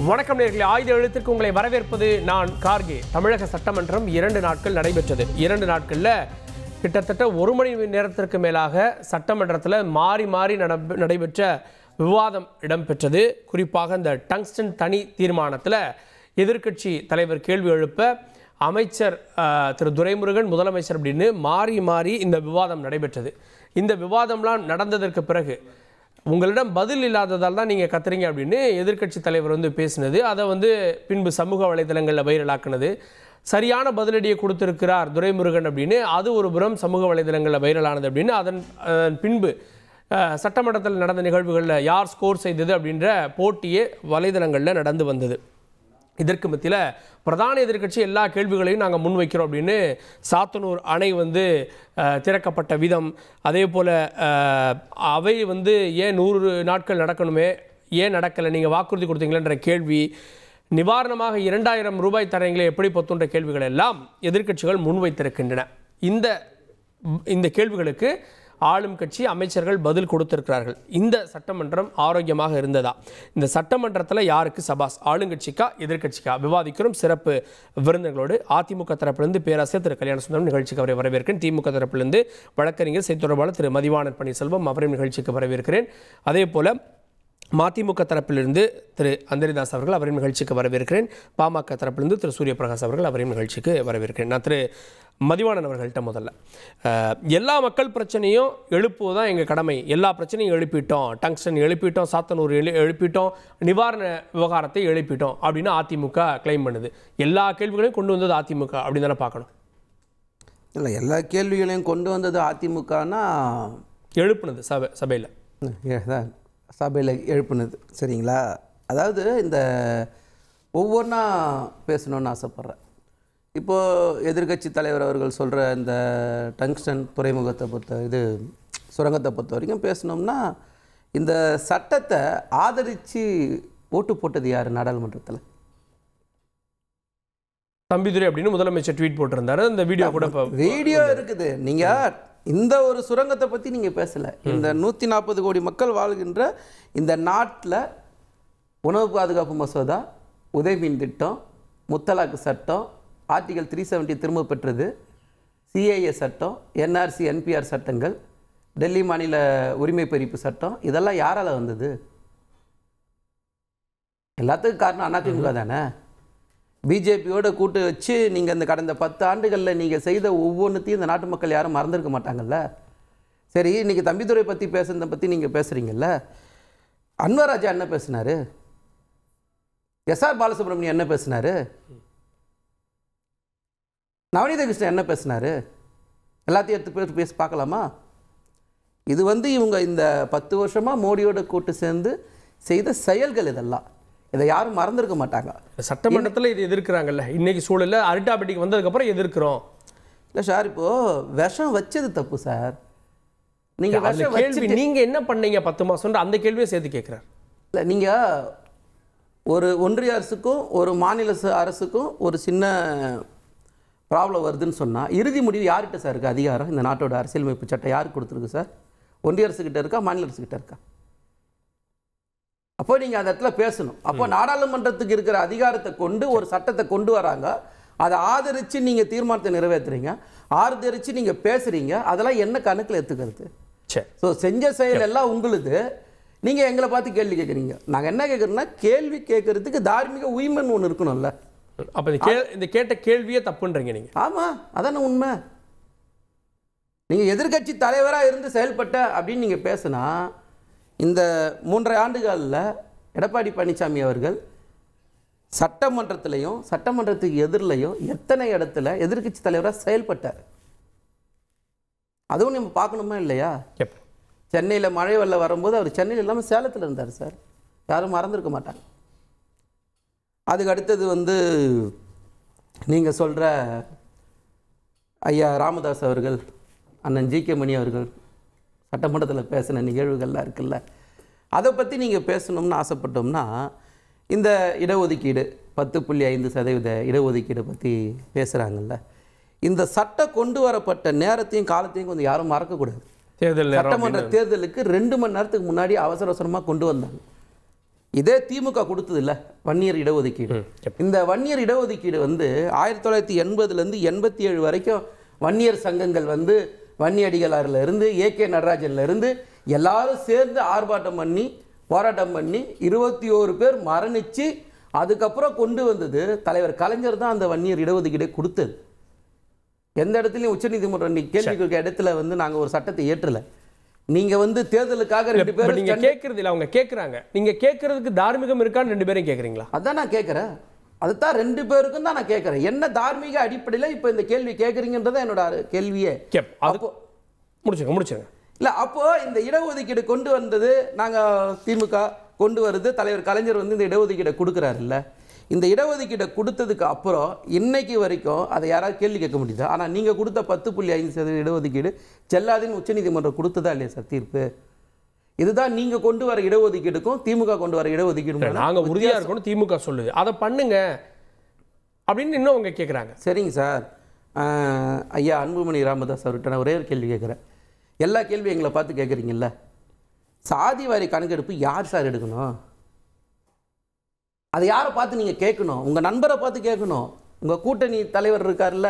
வணக்கம் நேயர்களே, ஆயுத எழுத்திற்கு உங்களை வரவேற்பது நான் கார்கே. தமிழக சட்டமன்றம் 2 நாட்கள் நடைபெற்றது. 2 நாட்களில் கிட்டத்தட்ட 1 மணி நேரத்திற்கு மேலாக சட்டமன்றத்தில் மாறி மாறி நடைபெற்ற விவாதம் இடம்பெற்றது. குறிப்பாக இந்த டங்ஸ்டன் தனி தீர்மானத்தில் எதிர்க்கட்சி தலைவர் கேள்வி எழுப்ப அமைச்சர் திரு துரைமுருகன் முதலமைச்சர் அப்படின்னு மாறி மாறி இந்த விவாதம் நடைபெற்றது. இந்த விவாதம்லாம் நடந்ததற்கு பிறகு உங்களிடம் பதில் இல்லாததால் தான் நீங்கள் கத்துறீங்க அப்படின்னு எதிர்க்கட்சி தலைவர் பேசினது. அதை பின்பு சமூக வலைதளங்களில் வைரலாக்குனது. சரியான பதிலடியை கொடுத்திருக்கிறார் துரைமுருகன் அப்படின்னு அது ஒரு புறம் சமூக வலைதளங்களில் வைரலானது அப்படின்னு அதன் பின்பு சட்டமன்றத்தில் நடந்த நிகழ்வுகளில் யார் ஸ்கோர் செய்தது அப்படின்ற போட்டியே வலைதளங்களில் நடந்து வந்தது. இதற்கு மத்தியில் பிரதான எதிர்க்கட்சி எல்லா கேள்விகளையும் நாங்கள் முன்வைக்கிறோம் அப்படின்னு சாத்தனூர் அணை திறக்கப்பட்ட விதம், அதே போல் அவை ஏன் 100 நாட்கள் நடக்கணுமே, ஏன் நடக்கலை, நீங்கள் வாக்குறுதி கொடுத்தீங்களேன்ற கேள்வி, நிவாரணமாக 2000 ரூபாய் தரீங்களே எப்படி பத்துன்ற கேள்விகள் எல்லாம் எதிர்க்கட்சிகள் முன்வைத்திருக்கின்றன. இந்த கேள்விகளுக்கு ஆளும் கட்சி அமைச்சர்கள் பதில் கொடுத்திருக்கிறார்கள். இந்த சட்டமன்றம் ஆரோக்கியமாக இருந்ததா? இந்த சட்டமன்றத்தில் யாருக்கு சபாஸ், ஆளுங்கட்சிக்கா எதிர்க்கட்சிக்கா? விவாதிக்கிறோம். சிறப்பு விருந்தினர்களோடு அதிமுக தரப்பிலிருந்து பேராசிரியர் திரு கல்யாண சுந்தரம் நிகழ்ச்சிக்கு அவரை வரவேற்கிறேன். திமுக தரப்பிலிருந்து வழக்கறிஞர் செய்தி தொடர்பாளர் திரு மதிவாணன் பன்னீர்செல்வம் அவரையும் நிகழ்ச்சிக்கு வரவேற்கிறேன். அதே போல மதிமுக தரப்பிலிருந்து திரு அந்தரிதாஸ் அவர்கள் அவரையும் நிகழ்ச்சிக்கு வரவேற்கிறேன். பாமக தரப்பிலிருந்து திரு சூரியபிரகாஷ் அவர்கள் அவரையும் நிகழ்ச்சிக்கு வரவேற்கிறேன். நான் திரு மதிவாணன் அவர்கள்ட்ட முதல்ல, எல்லா மக்கள் பிரச்சனையும் எழுப்புவதுதான் எங்கள் கடமை, எல்லா பிரச்சனையும் எழுப்பிட்டோம், டங்ஸ்டன் எழுப்பிட்டோம், சாத்தனூர் எழுப்பிட்டோம், நிவாரண விவகாரத்தை எழுப்பிட்டோம் அப்படின்னு அதிமுக கிளைம் பண்ணுது. எல்லா கேள்விகளையும் கொண்டு வந்தது அதிமுக அப்படின்னு தானே பார்க்கணும்? இல்லை, எல்லா கேள்விகளையும் கொண்டு வந்தது அதிமுகனா எழுப்புனது சபையில் சபையில் எழுப்புனது. சரிங்களா? அதாவது இந்த ஒவ்வொன்றா பேசணுன்னு ஆசைப்பட்றேன். இப்போது எதிர்க்கட்சி தலைவர் அவர்கள் சொல்கிற இந்த டங்ஸ்டன் துறைமுகத்தை சுரங்கத்தை பொறுத்த வரைக்கும் பேசணும்னா, இந்த சட்டத்தை ஆதரித்து ஓட்டு போட்டது யார் நாடாளுமன்றத்தில்? தம்பிதுரை அப்படின்னு முதலமைச்சர் ட்வீட் போட்டிருந்தாரு. இந்த வீடியோ இருக்குது. நீங்கள் இந்த ஒரு சுரங்கத்தை பற்றி நீங்கள் பேசலை. இந்த 140 கோடி மக்கள் வாழ்கின்ற இந்த நாட்டில் உணவு பாதுகாப்பு மசோதா, உதயமின் திட்டம், முத்தலாக்கு சட்டம், ஆர்டிகல் 370 திரும்ப பெற்றது, சிஏஏ சட்டம், என்ஆர்சி என்பிஆர் சட்டங்கள், டெல்லி மாநில உரிமை பறிப்பு சட்டம், இதெல்லாம் யாரால் வந்தது? எல்லாத்துக்கும் காரணம் அதிமுக தானே. பிஜேபியோட கூட்டு வச்சு நீங்கள் இந்த கடந்த 10 ஆண்டுகளில் நீங்கள் செய்த ஒவ்வொன்றுத்தையும் இந்த நாட்டு மக்கள் யாரும் மறந்துருக்க மாட்டாங்கல்ல. சரி, இன்றைக்கி தம்பிதுரை பற்றி பேசுறதை பற்றி நீங்கள் பேசுகிறீங்கல்ல, அன்வர் ராஜா என்ன பேசினார்? எஸ்ஆர் பாலசுப்ரமணியம் என்ன பேசினார்? நவநீத கிருஷ்ணன் என்ன பேசினார்? எல்லாத்தையும் எடுத்து பேசி பார்க்கலாமா? இது இவங்க இந்த 10 வருஷமாக மோடியோட கூட்டு சேர்ந்து செய்த செயல்கள் இதெல்லாம். இதை யாரும் மறந்துருக்க மாட்டாங்க. சட்டமன்றத்தில் இது எதிர்க்கிறாங்கல்ல இன்னைக்கு சூழலில். அரிட்டாபெட்டிக்கு வந்ததுக்கப்புறம் எதிர்க்கிறோம். இல்லை சார், இப்போது விஷம் வச்சது தப்பு சார். நீங்கள் நீங்கள் என்ன பண்ணீங்க 10 மாதம்ன்ற அந்த கேள்வியை சேர்த்து கேட்குறாரு. இல்லை, நீங்கள் ஒரு ஒன்றிய அரசுக்கும் ஒரு மாநில அரசுக்கும் ஒரு சின்ன ப்ராப்ளம் வருதுன்னு சொன்னால் இறுதி முடிவு யார்கிட்ட சார் இருக்குது? அதிகாரம் இந்த நாட்டோட அரசியலமைப்பு சட்டம் யாருக்கு கொடுத்துருக்கு சார்? ஒன்றிய அரசுக்கிட்ட இருக்கா, மாநில அரசுக்கிட்ட இருக்கா? அப்போ நீங்கள் அந்த இடத்துல பேசணும். அப்போ நாடாளுமன்றத்துக்கு இருக்கிற அதிகாரத்தை கொண்டு ஒரு சட்டத்தை கொண்டு வராங்க, அதை ஆதரித்து நீங்கள் தீர்மானத்தை நிறைவேற்றுறீங்க, ஆதரித்து நீங்கள் பேசுகிறீங்க, அதெல்லாம் என்ன கணக்கில் எடுத்துக்கிறது? ஸோ செஞ்ச செயல் எல்லாம் உங்களுது. நீங்கள் எங்களை பார்த்து கேள்வி கேட்குறீங்க. நாங்கள் என்ன கேட்குறோன்னா, கேள்வி கேட்குறதுக்கு தார்மீக உரிமைன்னு ஒன்று இருக்கணும்ல. அப்போ இந்த கேட்ட கேள்வியே தப்புன்றீங்க நீங்கள்? ஆமாம், அதான உண்மை. நீங்கள் எதிர்க்கட்சி தலைவராக இருந்து செயல்பட்ட அப்படின்னு நீங்கள் பேசுனா, இந்த 3.5 ஆண்டுகளில் எடப்பாடி பழனிசாமி அவர்கள் சட்டமன்றத்திலையும் சட்டமன்றத்துக்கு எதிரிலையும் எத்தனை இடத்துல எதிர்க்கட்சி தலைவராக செயல்பட்டார்? அதுவும் நம்ம பார்க்கணுமா இல்லையா? சென்னையில் மழை வெள்ளம் வரும்போது அவர் சென்னையில் இல்லாமல் சேலத்தில் இருந்தார் சார். யாரும் மறந்துருக்க மாட்டாங்க. அதுக்கு அடுத்தது நீங்கள் சொல்கிற ஐயா ராமதாஸ் அவர்கள், அண்ணன் ஜி.கே. மணி அவர்கள் சட்டமன்றத்தில் பேசின நிகழ்வுகள்லாம் இருக்குல்ல, அதை பற்றி நீங்கள் பேசணும்னு ஆசைப்பட்டோம்னா, இந்த இடஒதுக்கீடு 10.5% இடஒதுக்கீடு பற்றி பேசுகிறாங்கல்ல, இந்த சட்டம் கொண்டு வரப்பட்ட நேரத்தையும் காலத்தையும் கொஞ்சம் யாரும் மறக்கக்கூடாது. சட்டமன்ற தேர்தலுக்கு 2 மணி நேரத்துக்கு முன்னாடி அவசர அவசரமாக கொண்டு வந்தாங்க. இதே திமுக கொடுத்தது இல்லை வன்னியர் இடஒதுக்கீடு. இந்த வன்னியர் இடஒதுக்கீடு வந்து 1980லேருந்து 87 வரைக்கும் வன்னியர் சங்கங்கள் வந்து வன்னியடிகளாரில் இருந்து ஏகே நடராஜன்ல இருந்து எல்லாரும் சேர்ந்து ஆர்ப்பாட்டம் பண்ணி போராட்டம் பண்ணி 21 பேர் மரணித்து அதுக்கப்புறம் கொண்டு வந்தது தலைவர் கலைஞர் தான் அந்த வன்னியர் இடஒதுக்கீடை கொடுத்தது. எந்த இடத்துலையும் உச்சநீதிமன்றம் கேள்வி கேட்க இடத்துல வந்து நாங்கள் ஒரு சட்டத்தை ஏற்றலை. நீங்க வந்து தேர்தலுக்காக 2 பேரும் நீங்க கேட்கறது இல்ல, அவங்க கேட்கறாங்க. நீங்க கேட்கறதுக்கு தார்மீகம் இருக்கான்னு 2 பேரும் கேட்கறீங்களா? அதான் நான் கேட்கறேன். அதுதான் 2 பேருக்கும் தான் நான் கேட்கறேன். என்ன தார்மீக அடிப்படையில் இப்போ இந்த கேள்வி கேட்குறீங்கன்றதான் என்னோட கேள்வியே. அப்போ முடிச்சுங்க. இல்லை, அப்போ இந்த இடஒதுக்கீடு கொண்டு வந்தது நாங்கள் திமுக கொண்டு வருது, தலைவர் கலைஞர் வந்து இந்த இடஒதுக்கீடை கொடுக்குறாரு இல்லை. இந்த இடஒதுக்கீடை கொடுத்ததுக்கு அப்புறம் இன்னைக்கு வரைக்கும் அதை யாராவது கேள்வி கேட்க முடியுதா? ஆனால் நீங்கள் கொடுத்த 10.5% இடஒதுக்கீடு செல்லாதுன்னு உச்சநீதிமன்றம் கொடுத்ததா இல்லையா சார் தீர்ப்பு? இதுதான் நீங்கள் கொண்டு வர இடஒதுக்கீடுக்கும் திமுக கொண்டு வர இடஒதுக்கீடு நாங்கள் உறுதியாக இருக்கணும் திமுக சொல்லுது, அதை பண்ணுங்க அப்படின்னு இன்னும் அவங்க கேட்குறாங்க. சரிங்க சார். ஐயா அன்புமணி ராமதாஸ் அவர்கிட்ட நான் ஒரே ஒரு கேள்வி கேட்குறேன். எல்லா கேள்வியும் எங்களை பார்த்து கேட்குறீங்கல்ல, சாதி வாரி கணக்கெடுப்பு யார் சார் எடுக்கணும்? அதை யாரை பார்த்து நீங்கள் கேட்கணும்? உங்கள் நண்பரை பார்த்து கேட்கணும். உங்கள் கூட்டணி தலைவர் இருக்கார்ல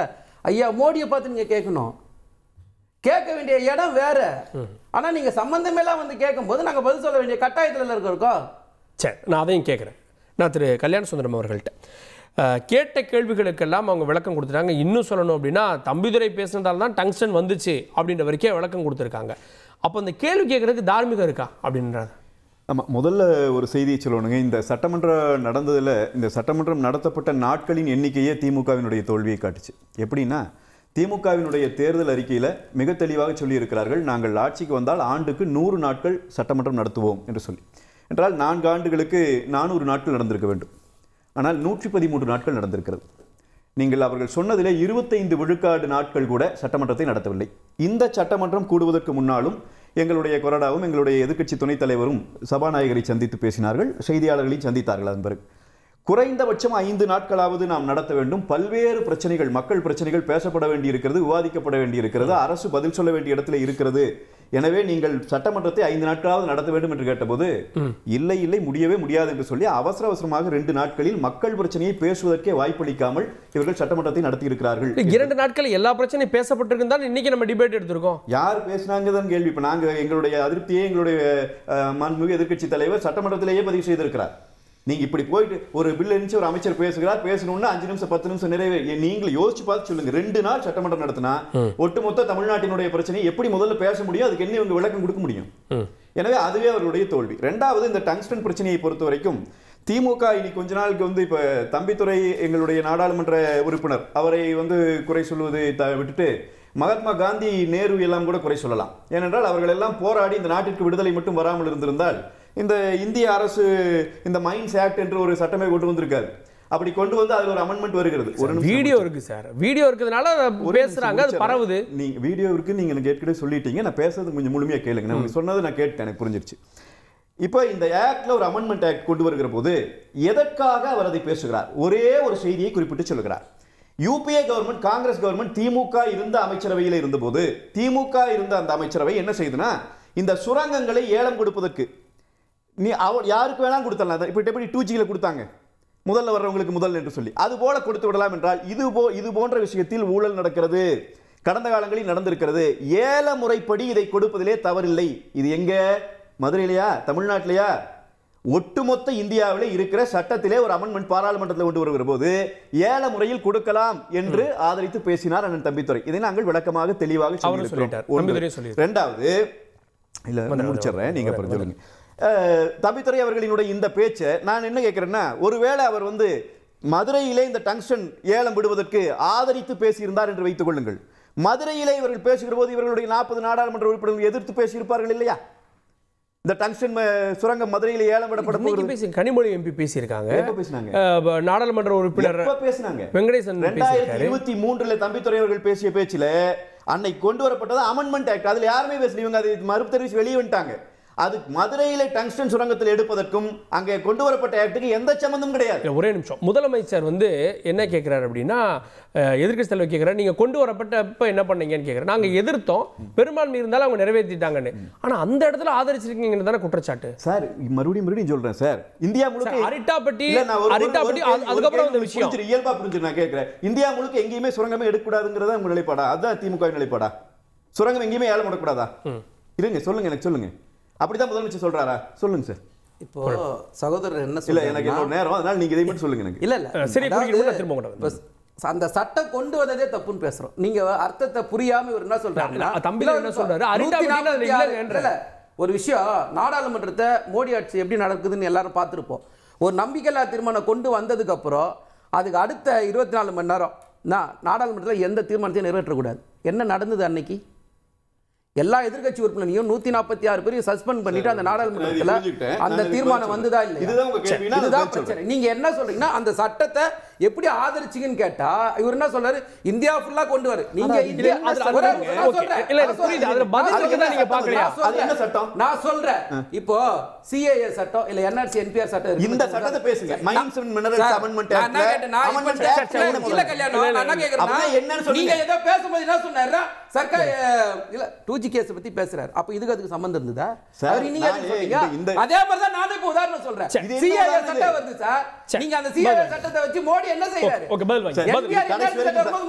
ஐயா மோடியை பார்த்து நீங்கள் கேட்கணும். கேட்க வேண்டிய இடம் வேற. ஆனால் நீங்கள் சம்பந்தமெல்லாம் வந்து கேட்கும்போது நாங்கள் பதில் சொல்ல வேண்டிய கட்டாயத்தில் இருக்கோம். சரி, நான் அதையும் கேட்குறேன். நான் திரு கல்யாண சுந்தரம் அவர்கள்ட்ட கேட்ட கேள்விகளுக்கெல்லாம் அவங்க விளக்கம் கொடுத்துட்டாங்க. இன்னும் சொல்லணும் அப்படின்னா தம்பிதுரை பேசுனதால தான் டங்ஸ்டன் வந்துச்சு அப்படின்ற வரைக்கும் விளக்கம் கொடுத்துருக்காங்க. அப்போ இந்த கேள்வி கேட்குறதுக்கு தார்மீகம் இருக்கா அப்படின்றது? ஆமாம், முதல்ல ஒரு செய்தியை சொல்லணுங்க. இந்த சட்டமன்றம் நடந்ததில் இந்த சட்டமன்றம் நடத்தப்பட்ட நாட்களின் எண்ணிக்கையே திமுகவினுடைய தோல்வியை காட்டுச்சு. எப்படின்னா, திமுகவினுடைய தேர்தல் அறிக்கையில் மிக தெளிவாக சொல்லியிருக்கிறார்கள், நாங்கள் ஆட்சிக்கு வந்தால் ஆண்டுக்கு 100 நாட்கள் சட்டமன்றம் நடத்துவோம் என்று சொல்லி. என்றால் 4 ஆண்டுகளுக்கு 400 நாட்கள் நடந்திருக்க வேண்டும். ஆனால் 113 நாட்கள் நடந்திருக்கிறது. நீங்கள் அவர்கள் சொன்னதிலே 25 விழுக்காடு நாட்கள் கூட சட்டமன்றத்தை நடத்தவில்லை. இந்த சட்டமன்றம் கூடுவதற்கு முன்னாலும் எங்களுடைய கொறடாவும் எங்களுடைய எதிர்க்கட்சி துணைத் தலைவரும் சபாநாயகரை சந்தித்து பேசினார்கள், செய்தியாளர்களையும் சந்தித்தார்கள். அதன் பிறகு குறைந்தபட்சம் 5 நாட்களாவது நாம் நடத்த வேண்டும். பல்வேறு பிரச்சனைகள், மக்கள் பிரச்சனைகள் பேசப்பட வேண்டியிருக்கிறது, விவாதிக்கப்பட வேண்டியிருக்கிறது, அரசு பதில் சொல்ல வேண்டிய இடத்துல இருக்கிறது. எனவே நீங்கள் சட்டமன்றத்தை 5 நாட்களாவது நடத்த வேண்டும் என்று கேட்டபோது இல்லை முடியவே முடியாது என்று சொல்லி அவசரமாக 2 நாட்களில் மக்கள் பிரச்சனையை பேசுவதற்கே வாய்ப்பளிக்காமல் இவர்கள் சட்டமன்றத்தை நடத்தி இருக்கிறார்கள். 2 நாட்கள் எல்லா பிரச்சனையும் பேசப்பட்டிருந்தால் இன்னைக்கு நம்ம டிபேட் எடுத்திருக்கோம். யார் பேசினாங்கதான் கேள்வி. இப்ப நாங்க எங்களுடைய அதிருப்தியை எங்களுடைய மாண்புமிகு எதிர்க்கட்சி தலைவர் சட்டமன்றத்திலேயே பதிவு செய்திருக்கிறார். நீங்க இப்படி போயிட்டு ஒரு பில் இருந்துச்சு, ஒரு அமைச்சர் பேசுகிறார், பேசணும்னா 5 நிமிஷம் 10 நிமிஷம் நிறைவேறி நீங்களும் யோசிச்சு பார்த்து சொல்லுங்க. 2 நாள் சட்டமன்றம் நடத்தினா ஒட்டுமொத்த தமிழ்நாட்டினுடைய பிரச்சனை எப்படி முதல்ல பேச முடியும்? அதுக்கு என்ன இவங்க விளக்கம் கொடுக்க முடியும்? எனவே அதுவே அவர்களுடைய தோல்வி. 2வது, இந்த டங்ஸ்டன் பிரச்சனையை பொறுத்த வரைக்கும் திமுக இனி கொஞ்ச நாளுக்கு வந்து இப்ப தம்பிதுரை எங்களுடைய நாடாளுமன்ற உறுப்பினர் அவரை வந்து குறை சொல்வதை விட்டுட்டு மகாத்மா காந்தி, நேரு எல்லாம் கூட குறை சொல்லலாம். ஏனென்றால் அவர்கள் எல்லாம் போராடி இந்த நாட்டிற்கு விடுதலை மட்டும் வராமல் இருந்திருந்தால் இந்த இந்திய அரசு இந்த மைன்ஸ் ஆக்ட் என்று ஒரு சட்டமே கொண்டு வந்திருக்காரு. அப்படி கொண்டு வந்து அதுல ஒரு அமெண்ட்மெண்ட் வருகிறது. ஒரு வீடியோ இருக்கு சார், வீடியோ இருக்கிறதுனால பேசுறாங்க, அது பரவுது. நீங்க வீடியோ இருக்கு, நீங்க எனக்கு ஏற்கனவே சொல்லிட்டீங்க. நான் பேசுறது கொஞ்சம் முழுமையா கேளுங்க. நான் சொன்னது நான் கேட்டேன், எனக்கு புரிஞ்சிருச்சு. இப்போ இந்த ஆக்ட்ல ஒரு அமெண்ட்மெண்ட் ஆக்ட் கொண்டு வருகிற போது எதற்காக அவர் அதை பேசுகிறார்? ஒரே ஒரு செய்தியை குறிப்பிட்டு சொல்லுகிறார். யூபிஏ கவர்மெண்ட், காங்கிரஸ் கவர்மெண்ட் திமுக இருந்த அமைச்சரவையில் இருந்தபோது திமுக இருந்த அந்த அமைச்சரவை என்ன செய்யுதுன்னா, இந்த சுரங்கங்களை ஏலம் கொடுப்பதற்கு நீ யாருக்கு வேணாலும் கொடுத்தலாம். இப்போ எப்படி 2Gல கொடுத்தாங்க, முதல்ல வர்றவங்களுக்கு முதல் என்று சொல்லி, அது போல கொடுத்து விடலாம் என்றால் இது போன்ற விஷயத்தில் ஊழல் நடக்கிறது, கடந்த காலங்களில் நடந்திருக்கிறது. ஏல முறைப்படி இதை கொடுப்பதிலே தவறில்லை. இது எங்க? மதுரையிலையா, தமிழ்நாட்டிலையா? ஒட்டுமொத்த இந்தியாவிலே இருக்கிற சட்டத்திலே ஒரு அமெண்ட்மெண்ட் பாராளுமன்றத்தில் கொண்டு வருகிற போது ஏல முறையில் கொடுக்கலாம் என்று ஆதரித்து பேசினார் அண்ணன் தம்பிதுரை. இதை நாங்கள் விளக்கமாக தெளிவாக சொல்லியிருக்கிறோம். 2வது, இல்ல முடிச்சிடுறேன், நீங்க சொல்லுங்க. தம்பிதுரை அவர்களினுடைய இந்த பேச்சை நான் என்ன கேட்கிறேன்னா, ஒருவேளை அவர் வந்து மதுரையிலே இந்த டங்ஸ்டன் ஏலம் விடுவதற்கு ஆதரித்து பேசியிருந்தார் என்று வைத்துக் கொள்ளுங்கள். மதுரையிலே இவர்கள் பேசுகிற போது இவர்களுடைய 40 நாடாளுமன்ற உறுப்பினர்கள் எதிர்த்து பேசியிருப்பார்கள் இல்லையா? இந்த டங்ஸ்டன் சுரங்கம் மதுரையில் ஏலம் விடப்பட போகிறது. கனிமொழி எம்பி பேசியிருக்காங்க, நாடாளுமன்ற உறுப்பினர் பேசினாங்க. வெங்கடேசன் 2023 தம்பிதுரை அவர்கள் பேசிய பேச்சில் அன்னைக்கு கொண்டு வரப்பட்டது அமெண்ட்மெண்ட் ஆக்ட். அதுல யாருமே பேசல, இவங்க அதை மறுப்பு தெரிவித்து வெளியே வந்துட்டாங்க. அது மதுரையில டங்ஸ்டன் சுரங்கத்தில் எடுப்பதற்கும் அங்கே கொண்டு வரப்பட்ட ஆக்டுக்கு எந்த சம்பந்தமும் கிடையாது. ஒரே நிமிஷம், முதலமைச்சர் என்ன கேட்கிறார் அப்படின்னா, எதிர்க்கட்சி தலைவர் கேட்கிறார், நீங்க கொண்டு வரப்பட்ட என்ன பண்ணீங்கன்னு கேட்கிறார். நாங்க எதிர்த்தோம், பெரும்பான்மை இருந்தாலும் அவங்க நிறைவேற்றிட்டாங்கன்னு. ஆனா அந்த இடத்துல ஆதரிச்சிருக்கீங்கன்னு தானே குற்றச்சாட்டு சார். மறுபடியும் சொல்றேன் சார், இந்தியா முழுக்க அரிட்டாப்பட்டி அதுக்கப்புறம் இந்த விஷயம் இயல்பா புரிஞ்சு நான் கேட்கிறேன். இந்தியா முழுக்க எங்கேயுமே சுரங்கமே எடுக்கக்கூடாதுங்கிறதா உங்க நிலைப்பாடா? அதுதான் திமுக நிலைப்பாடா? சுரங்கம் எங்கேயுமே ஏலம் விடக்கூடாதா? இருங்க, சொல்லுங்க, எனக்கு சொல்லுங்க. அப்படிதான் முதலமைச்சர் சொல்றாரா? சொல்லுங்க சார். இப்போ சகோதரர் என்ன சொல்ல, எனக்கு இன்னொரு நேரம், அதனால நீங்க இதை மட்டும் சொல்லுங்க எனக்கு. இல்ல சரி, திரும்ப அந்த சட்டம் கொண்டு வந்ததே தப்புன்னு பேசுறோம். நீங்க அர்த்தத்தை புரியாம இவர் என்ன சொல்றாங்க, தம்பி என்ன சொல்றாரு, ஒரு விஷயம், நாடாளுமன்றத்தை மோடி ஆட்சி எப்படி நடக்குதுன்னு எல்லாரும் பார்த்துருப்போம். ஒரு நம்பிக்கையில்லா தீர்மானம் கொண்டு வந்ததுக்கு அப்புறம் அதுக்கு அடுத்த 24 மணி நேரம் நாடாளுமன்றத்தில் எந்த தீர்மானத்தையும் நிறைவேற்றக்கூடாது. என்ன நடந்தது அன்னைக்கு? எல்லா எதிர்க்கட்சி உறுப்பினரையும் 146 பேரையும் சஸ்பெண்ட் பண்ணிட்டு அந்த நாடாளுமன்றத்தில் அந்த தீர்மானம் வந்ததா இல்லையா? இதுதான் பிரச்சனை. நீங்க என்ன சொல்றீங்கன்னா அந்த சட்டத்தை எப்படி ஆதரிச்சீங்கன்னு கேட்டா இவர் என்ன சொல்றாரு, இந்தியா ஃபுல்லா கொண்டு வர நீங்க நான் சொல்றேன். இப்போ சிஏஏ சட்டம் இல்ல என்ஆர்சி என்பிஆர் சட்டம், இந்த சட்டத்தை பேசுங்க. Mines and minerals amendment act இல்ல கல்யாணம் நான் என்ன கேக்குறேன், என்னன்னு சொல்லுங்க. நீங்க ஏதோ பேசும்போது என்ன சொன்னாரு, சர்க்கார் இல்ல 2G கேஸ் பத்தி பேசுறாரு. அப்ப இதுக்கு சம்பந்தம் இருந்ததா? அதே மாதிரி தான் நானே இப்ப உதாரணம் சொல்றேன். சிஏஏ சட்டம் வருது சார், நீங்க அந்த சிஏஏ சட்டத்தை வச்சு மோடி என்ன செய்யறாரு? ஓகே, பதில் வாங்க.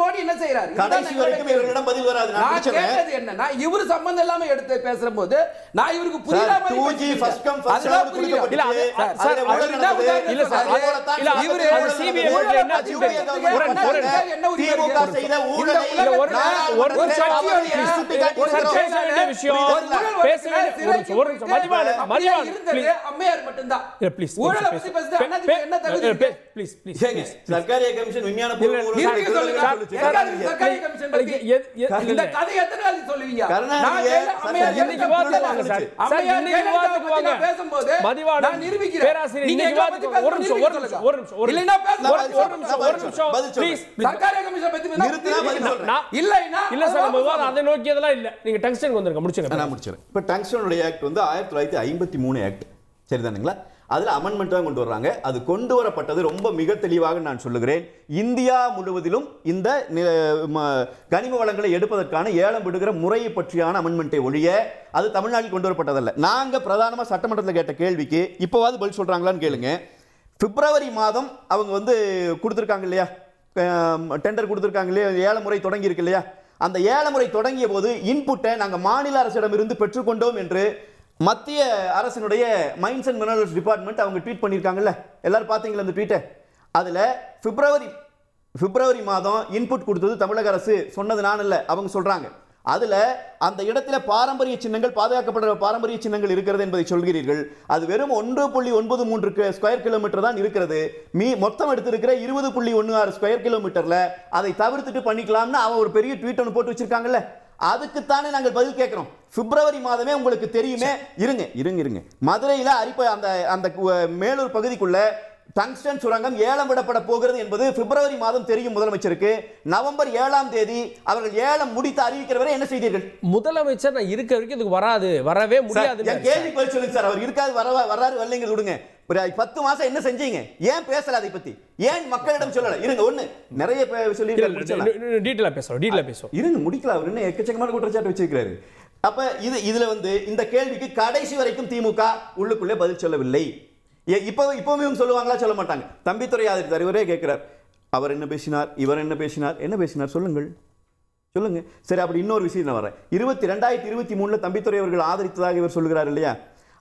மோடி என்ன செய்யறாரு? கடைசி வரைக்கும் இவரிடம் பதில் வராது. நான் கேட்டது என்னன்னா, இவரு சம்பந்தம் இல்லாம எடுத்து பேசும்போது நான் இவருக்கு புரியல. 2G first come first serve கொடுக்கப்பட்டது. இல்ல சார், இல்ல சார், இல்ல இவரு சிபிஐ என்ன என்ன திமுக செய்த ஊழலை ஒரு அம்மையார் மட்டும்தான் ஊழலை பத்தி பேசுறது. என்ன தகுதி? ப்ளீஸ் சர்க்காரிய கமிஷன் விஞ்ஞான சர்க்காரிய கமிஷன் பத்தி இந்த கதை எத்தனை நாள் சொல்லுவீங்க? இன்னைக்கு பேசும்போது நான் நிரூபிக்கிறேன். பேராசிரியர் இன்னைக்கு ஒரு நிமிஷம் ப்ளீஸ் சர்க்காரிய கமிஷன் பத்தி இல்ல சார், நம்ம விவாதம் அதை நோக்கியதெல்லாம் இல்ல. நீங்க டங்ஸ்டன் வந்திருக்க முடிச்சுங்க. நான் முடிச்சிடுறேன். இப்போ டங்ஸ்டனுடைய ஆக்ட் 1953 ஆக்ட், சரிதானுங்களா? அதில் அமெண்ட்மெண்ட் தான் கொண்டு வர்றாங்க. அது கொண்டு வரப்பட்டது ரொம்ப மிக தெளிவாக நான் சொல்லுகிறேன், இந்தியா முழுவதிலும் இந்த கனிம வளங்களை எடுப்பதற்கான ஏலம் விடுகிற முறையை பற்றியான அமெண்ட்மெண்ட்டை ஒழிய அது தமிழ்நாட்டில் கொண்டு வரப்பட்டதல்ல. நாங்கள் பிரதானமாக சட்டமன்றத்தில் கேட்ட கேள்விக்கு இப்போவாது பதில் சொல்கிறாங்களான்னு கேளுங்க. பிப்ரவரி மாதம் அவங்க கொடுத்துருக்காங்க இல்லையா, டெண்டர் கொடுத்துருக்காங்க இல்லையா, ஏல முறை தொடங்கி இருக்கு இல்லையா, அந்த ஏல முறை தொடங்கிய போது இன்புட்டை நாங்கள் மாநில அரசிடமிருந்து பெற்றுக்கொண்டோம் என்று மத்திய அரசினுடைய மைன்ஸ் அண்ட் மினரல்ஸ் டிபார்ட்மெண்ட் அவங்க ட்வீட் பண்ணியிருக்காங்கல்ல, எல்லாரும் பார்த்தீங்களா அந்த ட்வீட்டை? அதில் பிப்ரவரி மாதம் இன்புட் கொடுத்தது தமிழக அரசு, சொன்னது நான் இல்லை, அவங்க சொல்கிறாங்க. அதில் அந்த இடத்துல பாரம்பரிய சின்னங்கள், பாதுகாக்கப்படுற பாரம்பரிய சின்னங்கள் இருக்கிறது என்பதை சொல்கிறீர்கள். அது வெறும் 1.93 ஸ்கொயர் கிலோமீட்டர் தான் இருக்கிறது. மொத்தம் எடுத்திருக்கிற 20.16 ஸ்கொயர் கிலோமீட்டர்ல அதை தவிர்த்துட்டு பண்ணிக்கலாம்னு அவன் ஒரு பெரிய ட்வீட் ஒன்று போட்டு வச்சிருக்காங்கல்ல, அதுக்குத்தானே நாங்கள் பதில் கேட்கிறோம். பிப்ரவரி மாதமே உங்களுக்கு தெரியுமே. இருங்க மதுரையில் அந்த மேலூர் பகுதிக்குள்ள டங்ஸ்டன் சுரங்கம் ஏலம் விடப்பட போகிறது என்பது பிப்ரவரி மாதம் தெரியும் முதலமைச்சருக்கு. நவம்பர் 7ஆம் தேதி அவர்கள் ஏலம் முடித்து அறிவிக்கிற வரை என்ன செய்தீர்கள்? முதலமைச்சர் நான் இருக்க வரைக்கும் இதுக்கு வரவே முடியாது. கேள்வி பதில் சொல்லுங்க சார். அவர் இருக்காது, வராது வரலைங்க விடுங்க. 10 மாசம் என்ன செஞ்சீங்க? ஏன் பேசல அதை பத்தி? ஏன் மக்களிடம் சொல்லல? இருங்க, ஒண்ணு நிறைய சொல்லி டீடைலா பேசுறோம். இருங்க முடிக்கலாம். அவர் என்ன எக்கச்சக்கமான குற்றச்சாட்டு வச்சிருக்காரு. அப்ப இதுல இந்த கேள்விக்கு கடைசி வரைக்கும் திமுக உள்ளுக்குள்ளே பதில் சொல்லவில்லை. இப்பவும் சொல்லுவாங்களா? சொல்ல மாட்டாங்க. தம்பித்துறை ஆதரித்தார், இவரே கேட்கிறார், அவர் என்ன பேசினார், இவர் என்ன பேசினார் சொல்லுங்க. சரி, அப்படி இன்னொரு விஷயம் நான் வரேன். 2023 தம்பித்துறை அவர்கள் ஆதரித்ததாக இவர் சொல்லுகிறார் இல்லையா,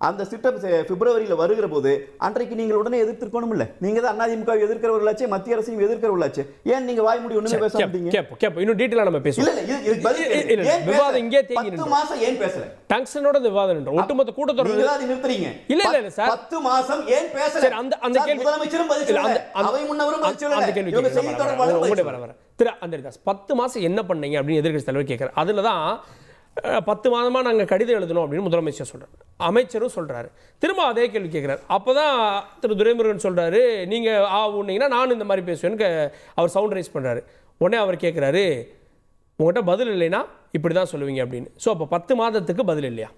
அந்த திட்டம் பிப்ரவரியில் வருகிற போது அன்றைக்கு நீங்கள் உடனே எதிர்த்திருக்கணும் இல்ல? நீங்க தான் அதிமுக எதிர்க்கிறவர்களாச்சே, மத்திய அரசையும் எதிர்க்கிறவர்களாச்சே, ஏன் நீங்க வாய் மூடி ஒண்ணுமே பேச மாட்டீங்க? இன்னும் டீடைலா நம்ம பேசுவோம். விவாதம் இங்கே தேங்கி 10 மாசம் ஏன் பேசல? டங்ஸ்டனோட விவாதம் என்ற ஒட்டுமொத்த கூட்டத்தொடர் நீங்க தான் நிறுத்துறீங்க. இல்ல சார், 10 மாசம் ஏன் பேசல? சரி, அந்த கேள்வி முதலமைச்சரும் பதில் சொல்லல, அவை முன்னவரும் பதில் சொல்லல. அந்த கேள்வி வர திரு அந்தரிதாஸ் 10 மாசம் என்ன பண்ணீங்க அப்படின்னு எதிர்க்கட்சி தலைவர் கேட்கிறார். அதுலதான் 10 மாதமா நாங்கள் கடிதம் எழுதணும் அப்படின்னு முதலமைச்சர் சொல்றாரு, அமைச்சரும் சொல்றாரு. திரும்ப அதே கேள்வி கேட்கிறார். அப்போதான் திரு துரைமுருகன் சொல்றாரு, நீங்க உன்னீங்கன்னா நான் இந்த மாதிரி பேசுவேன்னு அவர் சவுண்ட் ரைஸ் பண்றாரு. உடனே அவர் கேட்கிறாரு, உங்கள்கிட்ட பதில் இல்லைன்னா இப்படி தான் சொல்லுவீங்க அப்படின்னு. ஸோ அப்போ 10 மாதத்துக்கு பதில் இல்லையா?